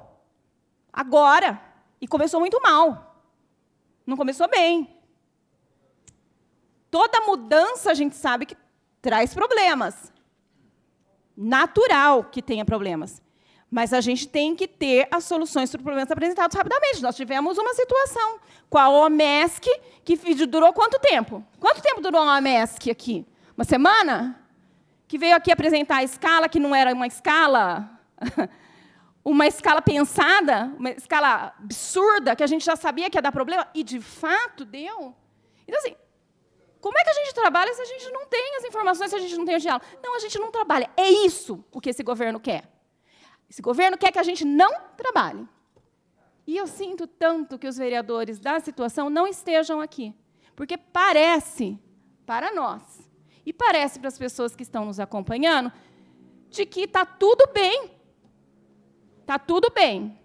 S6: agora, e começou muito mal. Não começou bem. Toda mudança, a gente sabe que traz problemas. Natural que tenha problemas. Mas a gente tem que ter as soluções para os problemas apresentados rapidamente. Nós tivemos uma situação com a OMESC, que durou quanto tempo? Quanto tempo durou a OMESC aqui? Uma semana? Que veio aqui apresentar a escala, que não era uma escala pensada, uma escala absurda, que a gente já sabia que ia dar problema, e, de fato, deu. Então, assim, como é que a gente trabalha se a gente não tem as informações, se a gente não tem o diálogo? Não, a gente não trabalha. É isso o que esse governo quer. Esse governo quer que a gente não trabalhe. E eu sinto tanto que os vereadores da situação não estejam aqui. Porque parece, para nós, e parece para as pessoas que estão nos acompanhando, de que está tudo bem. Está tudo bem.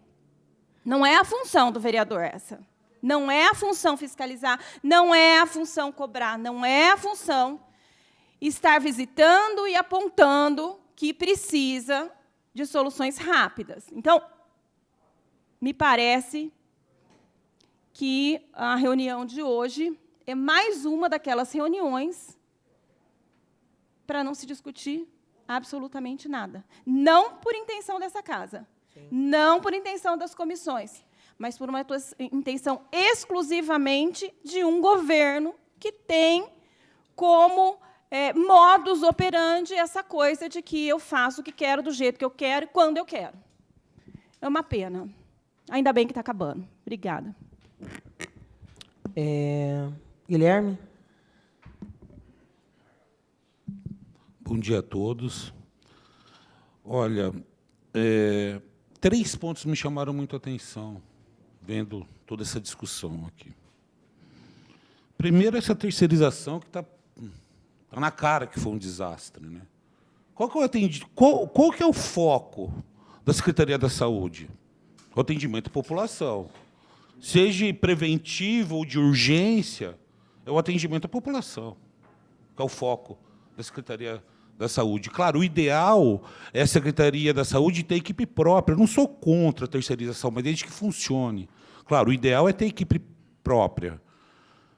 S6: Não é a função do vereador essa. Não é a função fiscalizar, não é a função cobrar, não é a função estar visitando e apontando que precisa de soluções rápidas. Então, me parece que a reunião de hoje é mais uma daquelas reuniões para não se discutir absolutamente nada. Não por intenção dessa casa, não por intenção das comissões, mas por uma intenção exclusivamente de um governo que tem como modus operandi essa coisa de que eu faço o que quero, do jeito que eu quero e quando eu quero. É uma pena. Ainda bem que está acabando. Obrigada.
S1: Guilherme?
S7: Bom dia a todos. Olha, 3 pontos me chamaram muito a atenção, vendo toda essa discussão aqui. Primeiro, essa terceirização que está na cara que foi um desastre, né? Qual que é o foco da Secretaria da Saúde? O atendimento à população. Seja preventivo ou de urgência, é o atendimento à população, que é o foco da Secretaria da Saúde. Claro, o ideal é a Secretaria da Saúde ter equipe própria. Eu não sou contra a terceirização, mas desde que funcione. Claro, o ideal é ter equipe própria.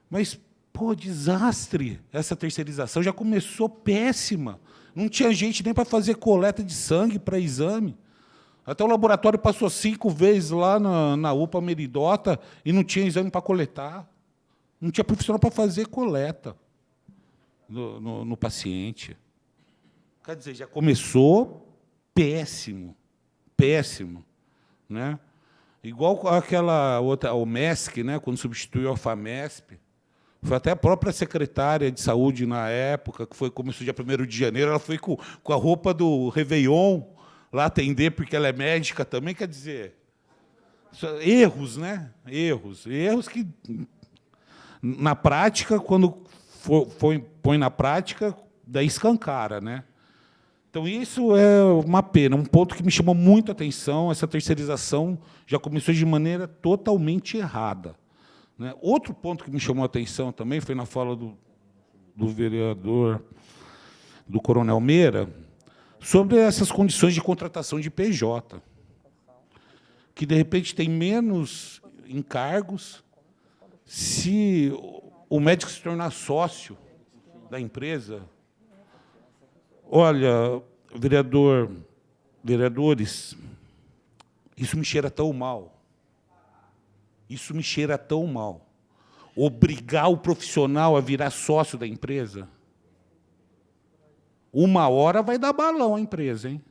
S7: Mas, pô, desastre essa terceirização. Já começou péssima. Não tinha gente nem para fazer coleta de sangue para exame. Até o laboratório passou 5 vezes lá na UPA Meridota e não tinha exame para coletar. Não tinha profissional para fazer coleta no paciente. Quer dizer, já começou péssimo. péssimo, né? Igual aquela outra, o MESC, né, quando substituiu a FAMESP, foi até a própria secretária de saúde na época, que começou dia 1º de janeiro, ela foi com a roupa do Réveillon lá atender, porque ela é médica também, quer dizer, erros, né? Erros que, na prática, quando põe na prática, daí escancara, né? Então, isso é uma pena, um ponto que me chamou muito a atenção, essa terceirização já começou de maneira totalmente errada, né? Outro ponto que me chamou a atenção também foi na fala do vereador, do Coronel Meira, sobre essas condições de contratação de PJ, que, de repente, tem menos encargos se o médico se tornar sócio da empresa. Olha, vereadores, isso me cheira tão mal. Isso me cheira tão mal. Obrigar o profissional a virar sócio da empresa. Uma hora vai dar balão a empresa, hein?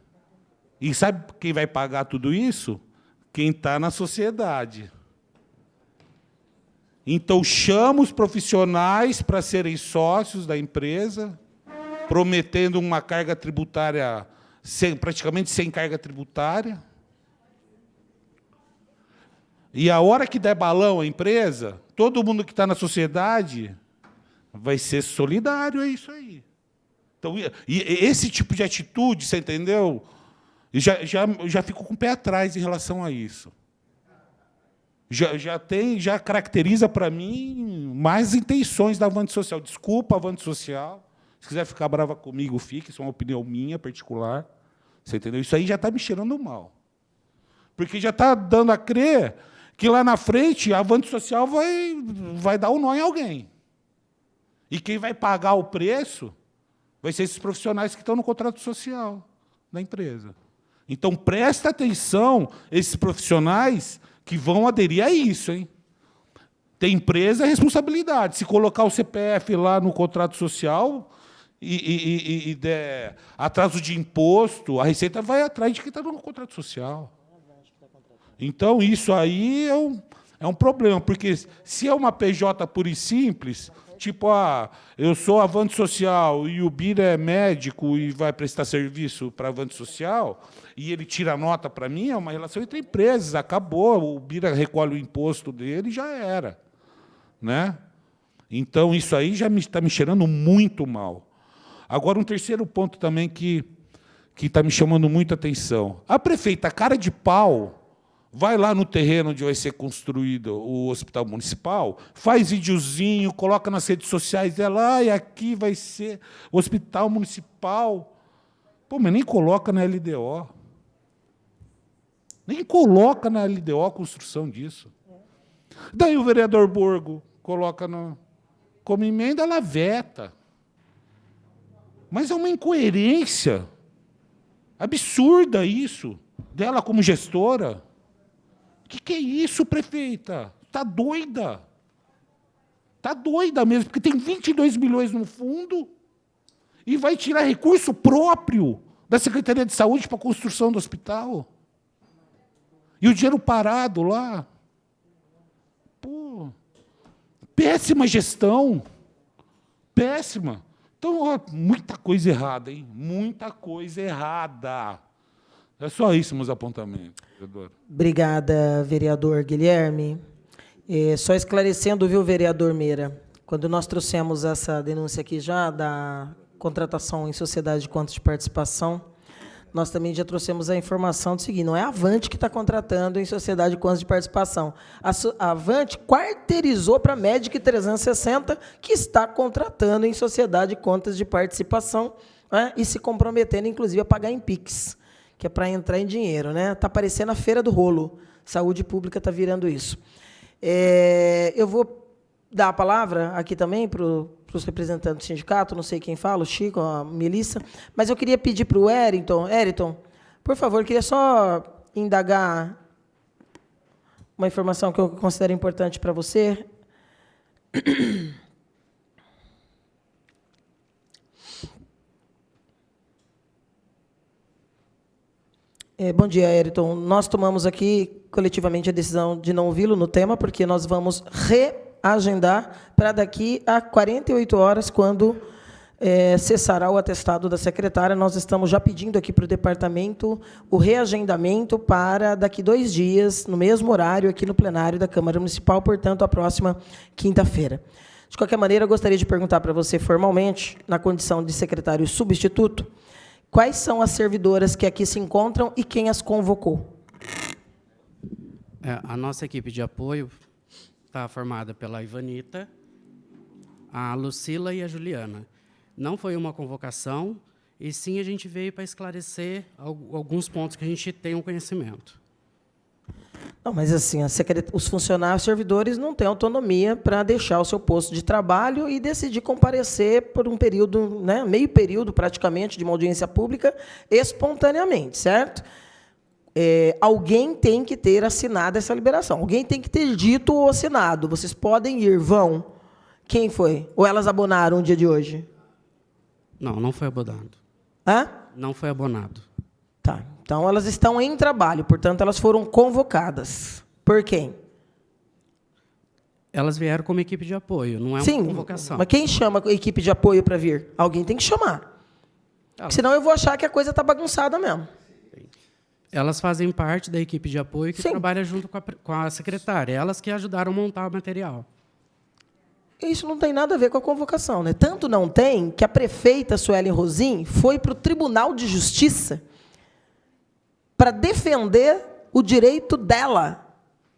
S7: E sabe quem vai pagar tudo isso? Quem está na sociedade. Então, chama os profissionais para serem sócios da empresa, prometendo uma carga tributária, praticamente sem carga tributária. E a hora que der balão a empresa, todo mundo que está na sociedade vai ser solidário, é isso aí. Então, e esse tipo de atitude, você entendeu? Já fico com o pé atrás em relação a isso. Já caracteriza para mim mais intenções da Avante Social. Desculpa, Avante Social. Se quiser ficar brava comigo, fique, isso é uma opinião minha, particular. Você entendeu? Isso aí já está me cheirando mal. Porque já está dando a crer que lá na frente a Avante Social vai dar um nó em alguém. E quem vai pagar o preço vai ser esses profissionais que estão no contrato social da empresa. Então, presta atenção, esses profissionais que vão aderir a isso, hein? Tem empresa, é responsabilidade. Se colocar o CPF lá no contrato social e der atraso de imposto, a Receita vai atrás de quem está no contrato social. Então, isso aí é um problema, porque se é uma PJ pura e simples, tipo, eu sou Avante Social e o Bira é médico e vai prestar serviço para a Avante Social, e ele tira a nota para mim, é uma relação entre empresas, acabou, o Bira recolhe o imposto dele e já era, né? Então, isso aí já está me cheirando muito mal. Agora, um terceiro ponto também que está me chamando muita atenção. A prefeita, cara de pau, vai lá no terreno onde vai ser construído o hospital municipal, faz videozinho, coloca nas redes sociais dela, e aqui vai ser o hospital municipal. Pô, mas nem coloca na LDO. Nem coloca na LDO a construção disso. Daí o vereador Borgo coloca como emenda, ela veta. Mas é uma incoerência absurda isso, dela como gestora. O que é isso, prefeita? Está doida. Está doida mesmo, porque tem 22 milhões no fundo e vai tirar recurso próprio da Secretaria de Saúde para a construção do hospital. E o dinheiro parado lá. Pô, péssima gestão. Péssima. Então, ó, muita coisa errada, hein? Muita coisa errada. É só isso, meus apontamentos, vereador.
S1: Obrigada, vereador Guilherme. Só esclarecendo, viu, vereador Meira, quando nós trouxemos essa denúncia aqui já da contratação em sociedade de contas de participação, nós também já trouxemos a informação do seguinte: não é a Avante que está contratando em sociedade de contas de participação. A Avante quarteirizou para a Medic 360, que está contratando em sociedade de contas de participação, né, e se comprometendo, inclusive, a pagar em PIX, que é para entrar em dinheiro, né? Está parecendo a feira do rolo. Saúde pública está virando isso. Eu vou dar a palavra aqui também para os representantes do sindicato, não sei quem fala, o Chico, a Melissa, mas eu queria pedir para o Eriton, por favor, eu queria só indagar uma informação que eu considero importante para você. Bom dia, Ayrton. Nós tomamos aqui coletivamente a decisão de não ouvi-lo no tema, porque nós vamos reagendar para daqui a 48 horas, quando cessará o atestado da secretária. Nós estamos já pedindo aqui para o departamento o reagendamento para daqui 2 dias, no mesmo horário, aqui no plenário da Câmara Municipal, portanto, a próxima quinta-feira. De qualquer maneira, eu gostaria de perguntar para você formalmente, na condição de secretário substituto, quais são as servidoras que aqui se encontram e quem as convocou?
S8: A nossa equipe de apoio está formada pela Ivanita, a Lucila e a Juliana. Não foi uma convocação, e sim a gente veio para esclarecer alguns pontos que a gente tem um conhecimento.
S1: Não, mas assim, os funcionários servidores não têm autonomia para deixar o seu posto de trabalho e decidir comparecer por um período, né, meio período praticamente, de uma audiência pública, espontaneamente, certo? Alguém tem que ter assinado essa liberação. Alguém tem que ter dito ou assinado. Vocês podem ir, vão. Quem foi? Ou elas abonaram o dia de hoje?
S8: Não, não foi abonado.
S1: Hã?
S8: Não foi abonado.
S1: Tá. Então, elas estão em trabalho, portanto, elas foram convocadas. Por quem?
S8: Elas vieram como equipe de apoio, não é
S1: Sim,
S8: uma convocação.
S1: mas quem chama a equipe de apoio para vir? Alguém tem que chamar. Senão eu vou achar que a coisa está bagunçada mesmo.
S8: Elas fazem parte da equipe de apoio que trabalha junto com a secretária. Elas que ajudaram a montar o material.
S1: Isso não tem nada a ver com a convocação, né? Tanto não tem que a prefeita Suelen Rosim foi para o Tribunal de Justiça para defender o direito dela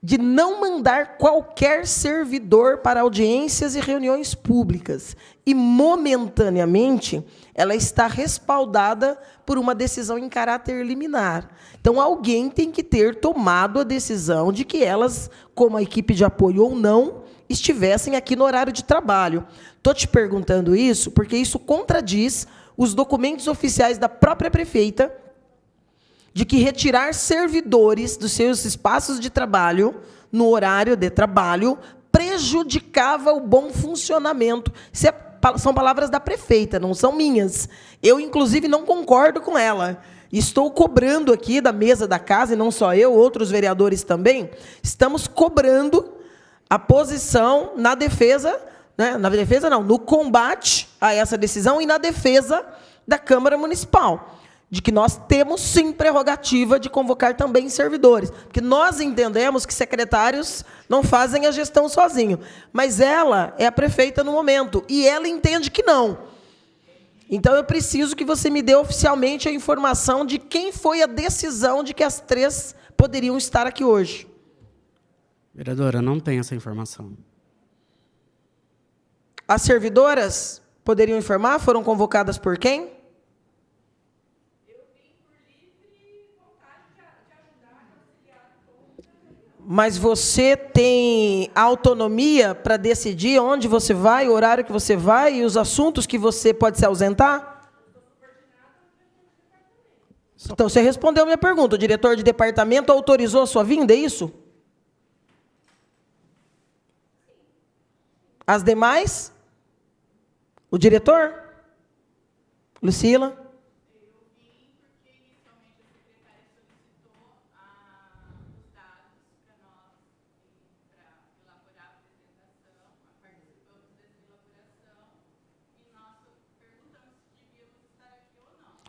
S1: de não mandar qualquer servidor para audiências e reuniões públicas. E, momentaneamente, ela está respaldada por uma decisão em caráter liminar. Então, alguém tem que ter tomado a decisão de que elas, como a equipe de apoio ou não, estivessem aqui no horário de trabalho. Estou te perguntando isso porque isso contradiz os documentos oficiais da própria prefeita de que retirar servidores dos seus espaços de trabalho, no horário de trabalho, prejudicava o bom funcionamento. São palavras da prefeita, não são minhas. Eu, inclusive, não concordo com ela. Estou cobrando aqui da mesa da casa, e não só eu, outros vereadores também, estamos cobrando a posição na defesa, né, no combate a essa decisão e na defesa da Câmara Municipal, de que nós temos, sim, prerrogativa de convocar também servidores, porque nós entendemos que secretários não fazem a gestão sozinho, mas ela é a prefeita no momento, e ela entende que não. Então, eu preciso que você me dê oficialmente a informação de quem foi a decisão de que as 3 poderiam estar aqui hoje.
S8: Vereadora, não tem essa informação.
S1: As servidoras poderiam informar? Foram convocadas por quem? Mas você tem autonomia para decidir onde você vai, o horário que você vai e os assuntos que você pode se ausentar? Então, você respondeu a minha pergunta. O diretor de departamento autorizou a sua vinda, é isso? As demais? O diretor? Lucila?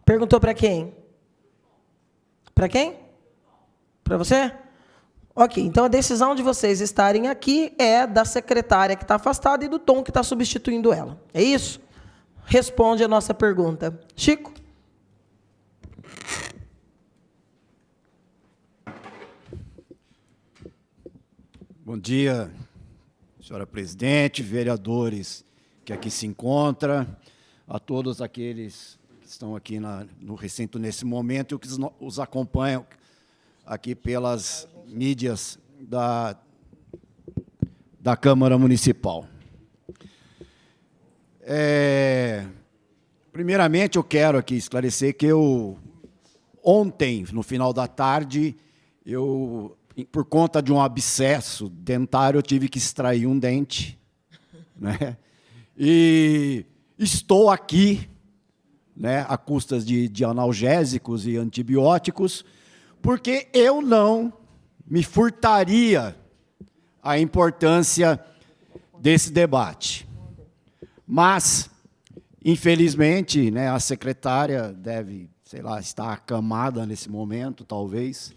S1: Perguntou para quem? Para quem? Para você? Ok, então a decisão de vocês estarem aqui é da secretária que está afastada e do Tom que está substituindo ela. É isso? Responde a nossa pergunta. Chico?
S9: Bom dia, senhora presidente, vereadores que aqui se encontram, a todos aqueles que estão aqui no recinto nesse momento e que os acompanham aqui pelas mídias da Câmara Municipal. Primeiramente, eu quero aqui esclarecer que ontem, no final da tarde, por conta de um abscesso dentário, eu tive que extrair um dente, né? E estou aqui, né, a custas de analgésicos e antibióticos, porque eu não me furtaria a importância desse debate. Mas, infelizmente, né, a secretária deve, sei lá, estar acamada nesse momento, talvez,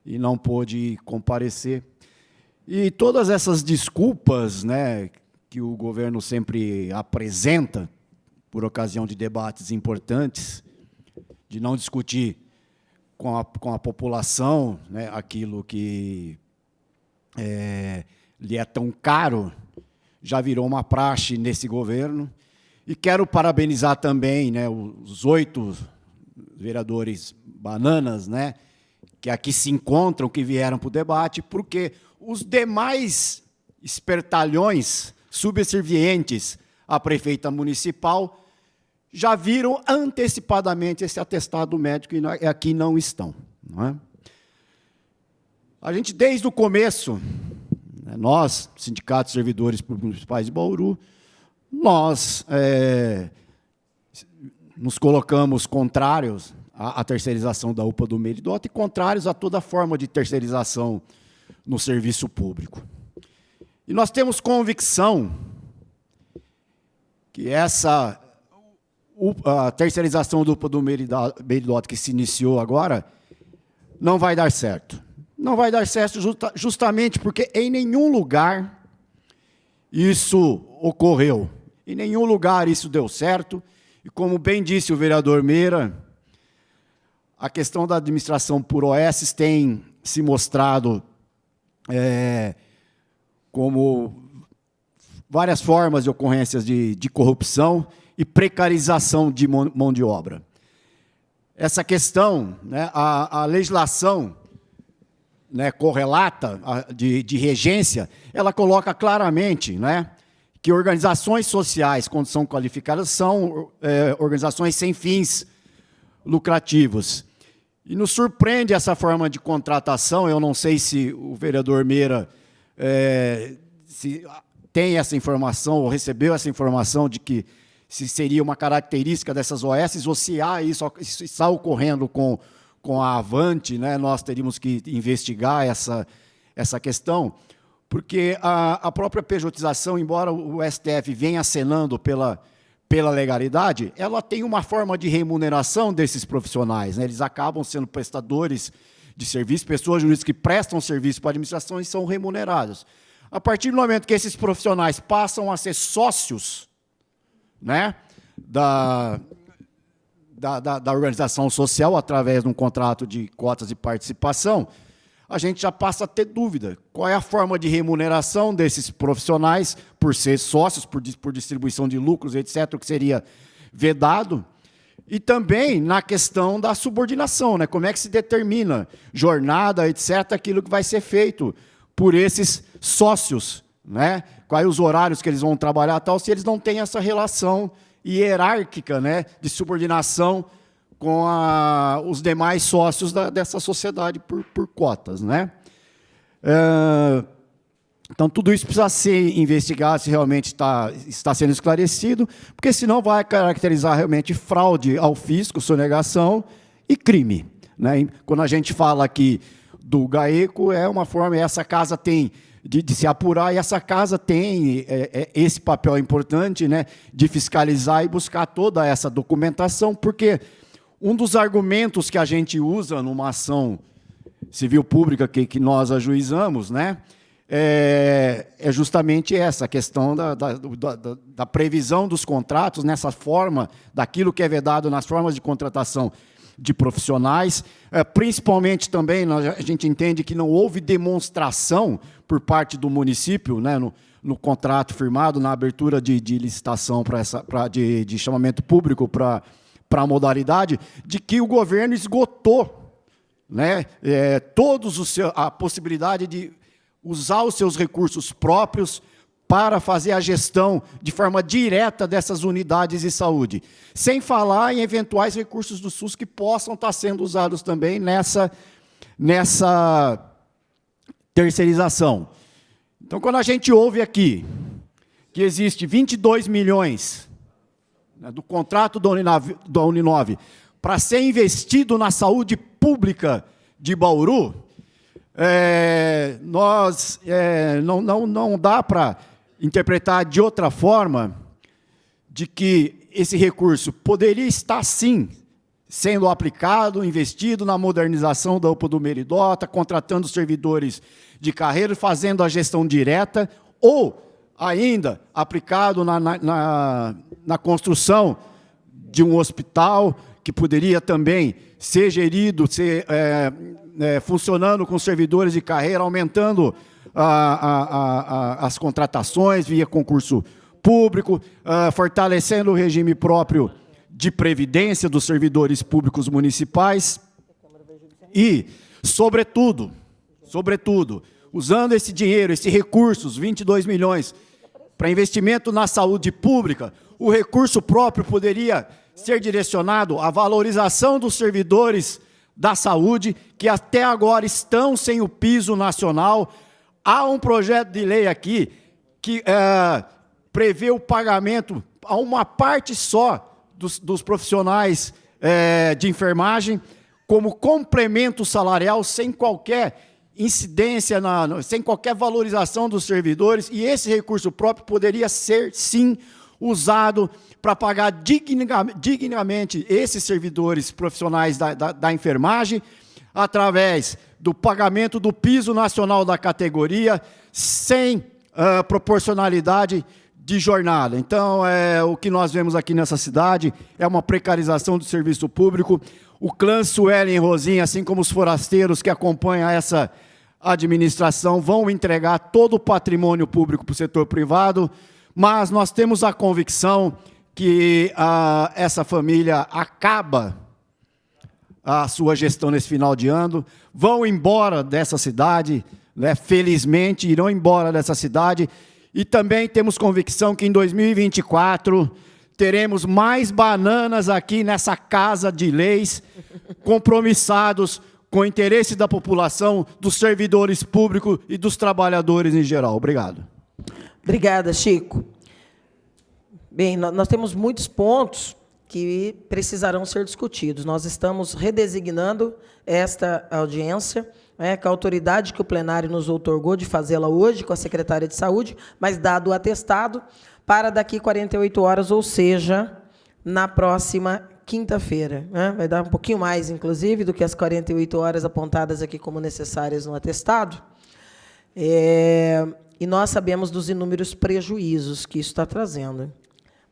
S9: e não pôde comparecer. E todas essas desculpas, né, que o governo sempre apresenta por ocasião de debates importantes, de não discutir com a população, né, aquilo que lhe é tão caro, já virou uma praxe nesse governo. E quero parabenizar também, né, os 8 vereadores bananas, né, que aqui se encontram, que vieram para o debate, porque os demais espertalhões subservientes à prefeita municipal já viram antecipadamente esse atestado médico e aqui não estão. Não é? A gente, desde o começo, né, nós, Sindicato de Servidores Públicos Municipais de Bauru, nós nos colocamos contrários à terceirização da UPA do Meridote e contrários a toda forma de terceirização no serviço público. E nós temos convicção que a terceirização do UPA do Meridote que se iniciou agora não vai dar certo. Não vai dar certo justamente porque em nenhum lugar isso ocorreu. Em nenhum lugar isso deu certo. E como bem disse o vereador Meira, a questão da administração por OS tem se mostrado como várias formas de ocorrências de corrupção e precarização de mão de obra. Essa questão, né, a legislação, né, correlata de regência, ela coloca claramente, né, que organizações sociais, quando são qualificadas, são organizações sem fins lucrativos. E nos surpreende essa forma de contratação. Eu não sei se o vereador Meira se tem essa informação, ou recebeu essa informação de que se seria uma característica dessas OS, ou se há isso está ocorrendo com a Avante, né, nós teríamos que investigar essa questão, porque a própria pejotização, embora o STF venha acenando pela legalidade, ela tem uma forma de remuneração desses profissionais, né? Eles acabam sendo prestadores de serviço, pessoas jurídicas que prestam serviço para a administração e são remunerados. A partir do momento que esses profissionais passam a ser sócios, né, da organização social, através de um contrato de cotas de participação, a gente já passa a ter dúvida. Qual é a forma de remuneração desses profissionais, por ser sócios, por distribuição de lucros, etc., o que seria vedado, e também na questão da subordinação, né? Como é que se determina jornada, etc., aquilo que vai ser feito por esses sócios, né? Quais os horários que eles vão trabalhar, tal, se eles não têm essa relação hierárquica, né, de subordinação com os demais sócios dessa sociedade por cotas, né? Então, tudo isso precisa ser investigado se realmente está sendo esclarecido, porque senão vai caracterizar realmente fraude ao fisco, sonegação e crime, né? Quando a gente fala aqui do GAECO, é uma forma, essa casa tem de se apurar, e essa casa tem esse papel importante, né, de fiscalizar e buscar toda essa documentação, porque um dos argumentos que a gente usa numa ação civil pública que nós ajuizamos, né, é justamente essa questão da previsão dos contratos, nessa forma, daquilo que é vedado nas formas de contratação de profissionais, principalmente também a gente entende que não houve demonstração por parte do município, né, no contrato firmado, na abertura de licitação de chamamento público para a modalidade, de que o governo esgotou, né, a possibilidade de usar os seus recursos próprios para fazer a gestão de forma direta dessas unidades de saúde, sem falar em eventuais recursos do SUS que possam estar sendo usados também nessa terceirização. Então, quando a gente ouve aqui que existe 22 milhões, né, do contrato da Uninove para ser investido na saúde pública de Bauru, não dá para interpretar de outra forma de que esse recurso poderia estar, sim, sendo aplicado, investido na modernização da UPA do Meridota, contratando servidores de carreira, fazendo a gestão direta, ou ainda aplicado na construção de um hospital, que poderia também ser gerido, funcionando com servidores de carreira, aumentando as contratações via concurso público, fortalecendo o regime próprio de previdência dos servidores públicos municipais e, sobretudo, usando esse dinheiro, esses recursos, 22 milhões, para investimento na saúde pública, o recurso próprio poderia ser direcionado à valorização dos servidores da saúde, que até agora estão sem o piso nacional. Há um projeto de lei aqui que prevê o pagamento a uma parte só dos profissionais de enfermagem como complemento salarial, sem qualquer incidência, sem qualquer valorização dos servidores, e esse recurso próprio poderia ser, sim, usado para pagar dignamente esses servidores profissionais da enfermagem, através do pagamento do piso nacional da categoria, sem proporcionalidade de jornada. Então, o que nós vemos aqui nessa cidade é uma precarização do serviço público. O clã Suelen Rosim, assim como os forasteiros que acompanham essa administração, vão entregar todo o patrimônio público para o setor privado, mas nós temos a convicção que essa família acaba a sua gestão nesse final de ano, vão embora dessa cidade, né, felizmente irão embora dessa cidade, e também temos convicção que em 2024 teremos mais bananas aqui nessa casa de leis, compromissados com o interesse da população, dos servidores públicos e dos trabalhadores em geral. Obrigado.
S1: Obrigada, Chico. Bem, nós temos muitos pontos que precisarão ser discutidos. Nós estamos redesignando esta audiência, com a autoridade que o plenário nos outorgou de fazê-la hoje com a secretária de Saúde, mas dado o atestado, para daqui 48 horas, ou seja, na próxima quinta-feira. Vai dar um pouquinho mais, inclusive, do que as 48 horas apontadas aqui como necessárias no atestado. E nós sabemos dos inúmeros prejuízos que isso está trazendo.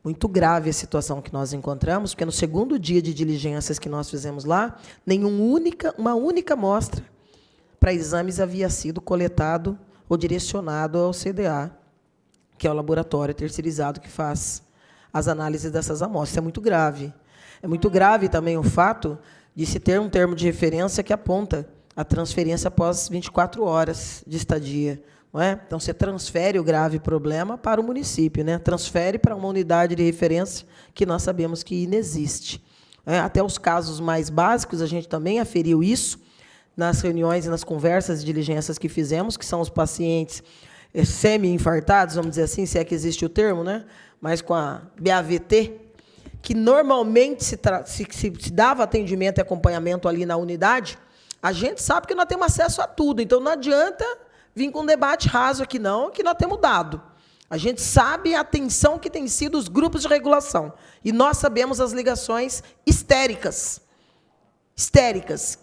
S1: Muito grave a situação que nós encontramos, porque no segundo dia de diligências que nós fizemos lá, uma única amostra para exames havia sido coletado ou direcionado ao CDA, que é o laboratório terceirizado que faz as análises dessas amostras. Isso é muito grave. É muito grave também o fato de se ter um termo de referência que aponta a transferência após 24 horas de estadia. Não é? Então, você transfere o grave problema para o município, né? Transfere para uma unidade de referência que nós sabemos que inexiste. Até os casos mais básicos, a gente também aferiu isso nas reuniões e nas conversas e diligências que fizemos, que são os pacientes semi-infartados, vamos dizer assim, se é que existe o termo, né? Mas com a BAVT, que normalmente se dava atendimento e acompanhamento ali na unidade, a gente sabe que nós temos acesso a tudo, então não adianta vir com um debate raso aqui não, que nós temos dado. A gente sabe a atenção que tem sido os grupos de regulação, e nós sabemos as ligações histéricas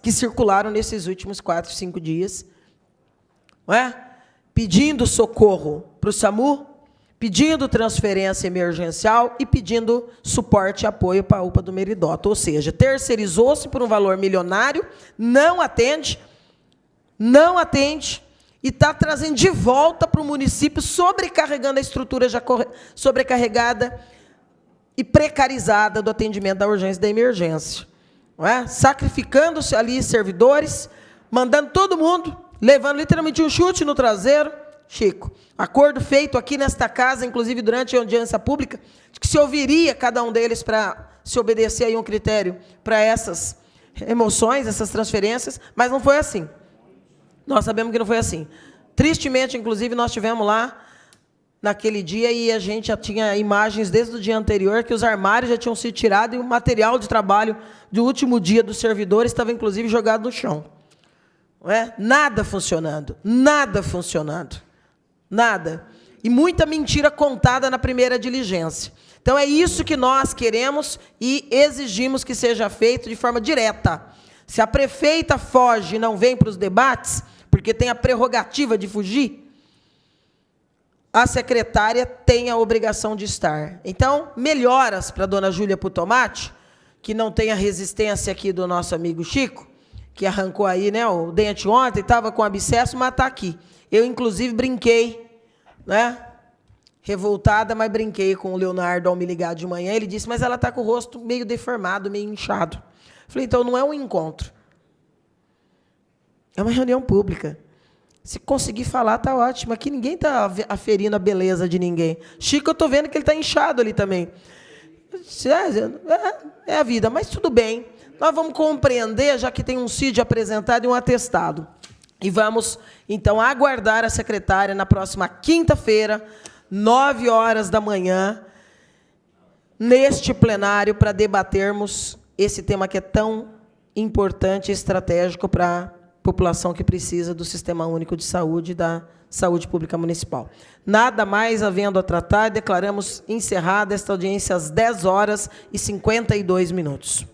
S1: que circularam nesses últimos 4, 5 dias, não é? Pedindo socorro para o SAMU, pedindo transferência emergencial e pedindo suporte e apoio para a UPA do Meridota. Ou seja, terceirizou-se por um valor milionário, não atende, e está trazendo de volta para o município, sobrecarregando a estrutura já sobrecarregada e precarizada do atendimento da urgência e da emergência. Não é? Sacrificando-se ali servidores, mandando todo mundo, levando literalmente um chute no traseiro. Chico, acordo feito aqui nesta casa, inclusive durante a audiência pública, de que se ouviria cada um deles para se obedecer aí um critério para essas emoções, essas transferências, mas não foi assim. Nós sabemos que não foi assim. Tristemente, inclusive, nós tivemos lá naquele dia e a gente já tinha imagens desde o dia anterior que os armários já tinham sido tirados e o material de trabalho do último dia dos servidores estava, inclusive, jogado no chão. Não é? Nada funcionando, nada funcionando, nada. E muita mentira contada na primeira diligência. Então, é isso que nós queremos e exigimos que seja feito de forma direta. Se a prefeita foge e não vem para os debates, porque tem a prerrogativa de fugir, a secretária tem a obrigação de estar. Então, melhoras para a dona Júlia Putomati, que não tem a resistência aqui do nosso amigo Chico, que arrancou aí, né, o dente ontem, estava com abscesso, mas está aqui. Eu, inclusive, brinquei, né, revoltada, mas brinquei com o Leonardo ao me ligar de manhã. Ele disse, mas ela está com o rosto meio deformado, meio inchado. Falei, então não é um encontro. É uma reunião pública. Se conseguir falar, está ótimo. Aqui ninguém está aferindo a beleza de ninguém. Chico, eu estou vendo que ele está inchado ali também. É a vida, mas tudo bem. Nós vamos compreender, já que tem um CID apresentado e um atestado. E vamos, então, aguardar a secretária na próxima quinta-feira, 9h, neste plenário, para debatermos esse tema que é tão importante e estratégico para a população que precisa do Sistema Único de Saúde e da Saúde Pública Municipal. Nada mais havendo a tratar, declaramos encerrada esta audiência às 10h52.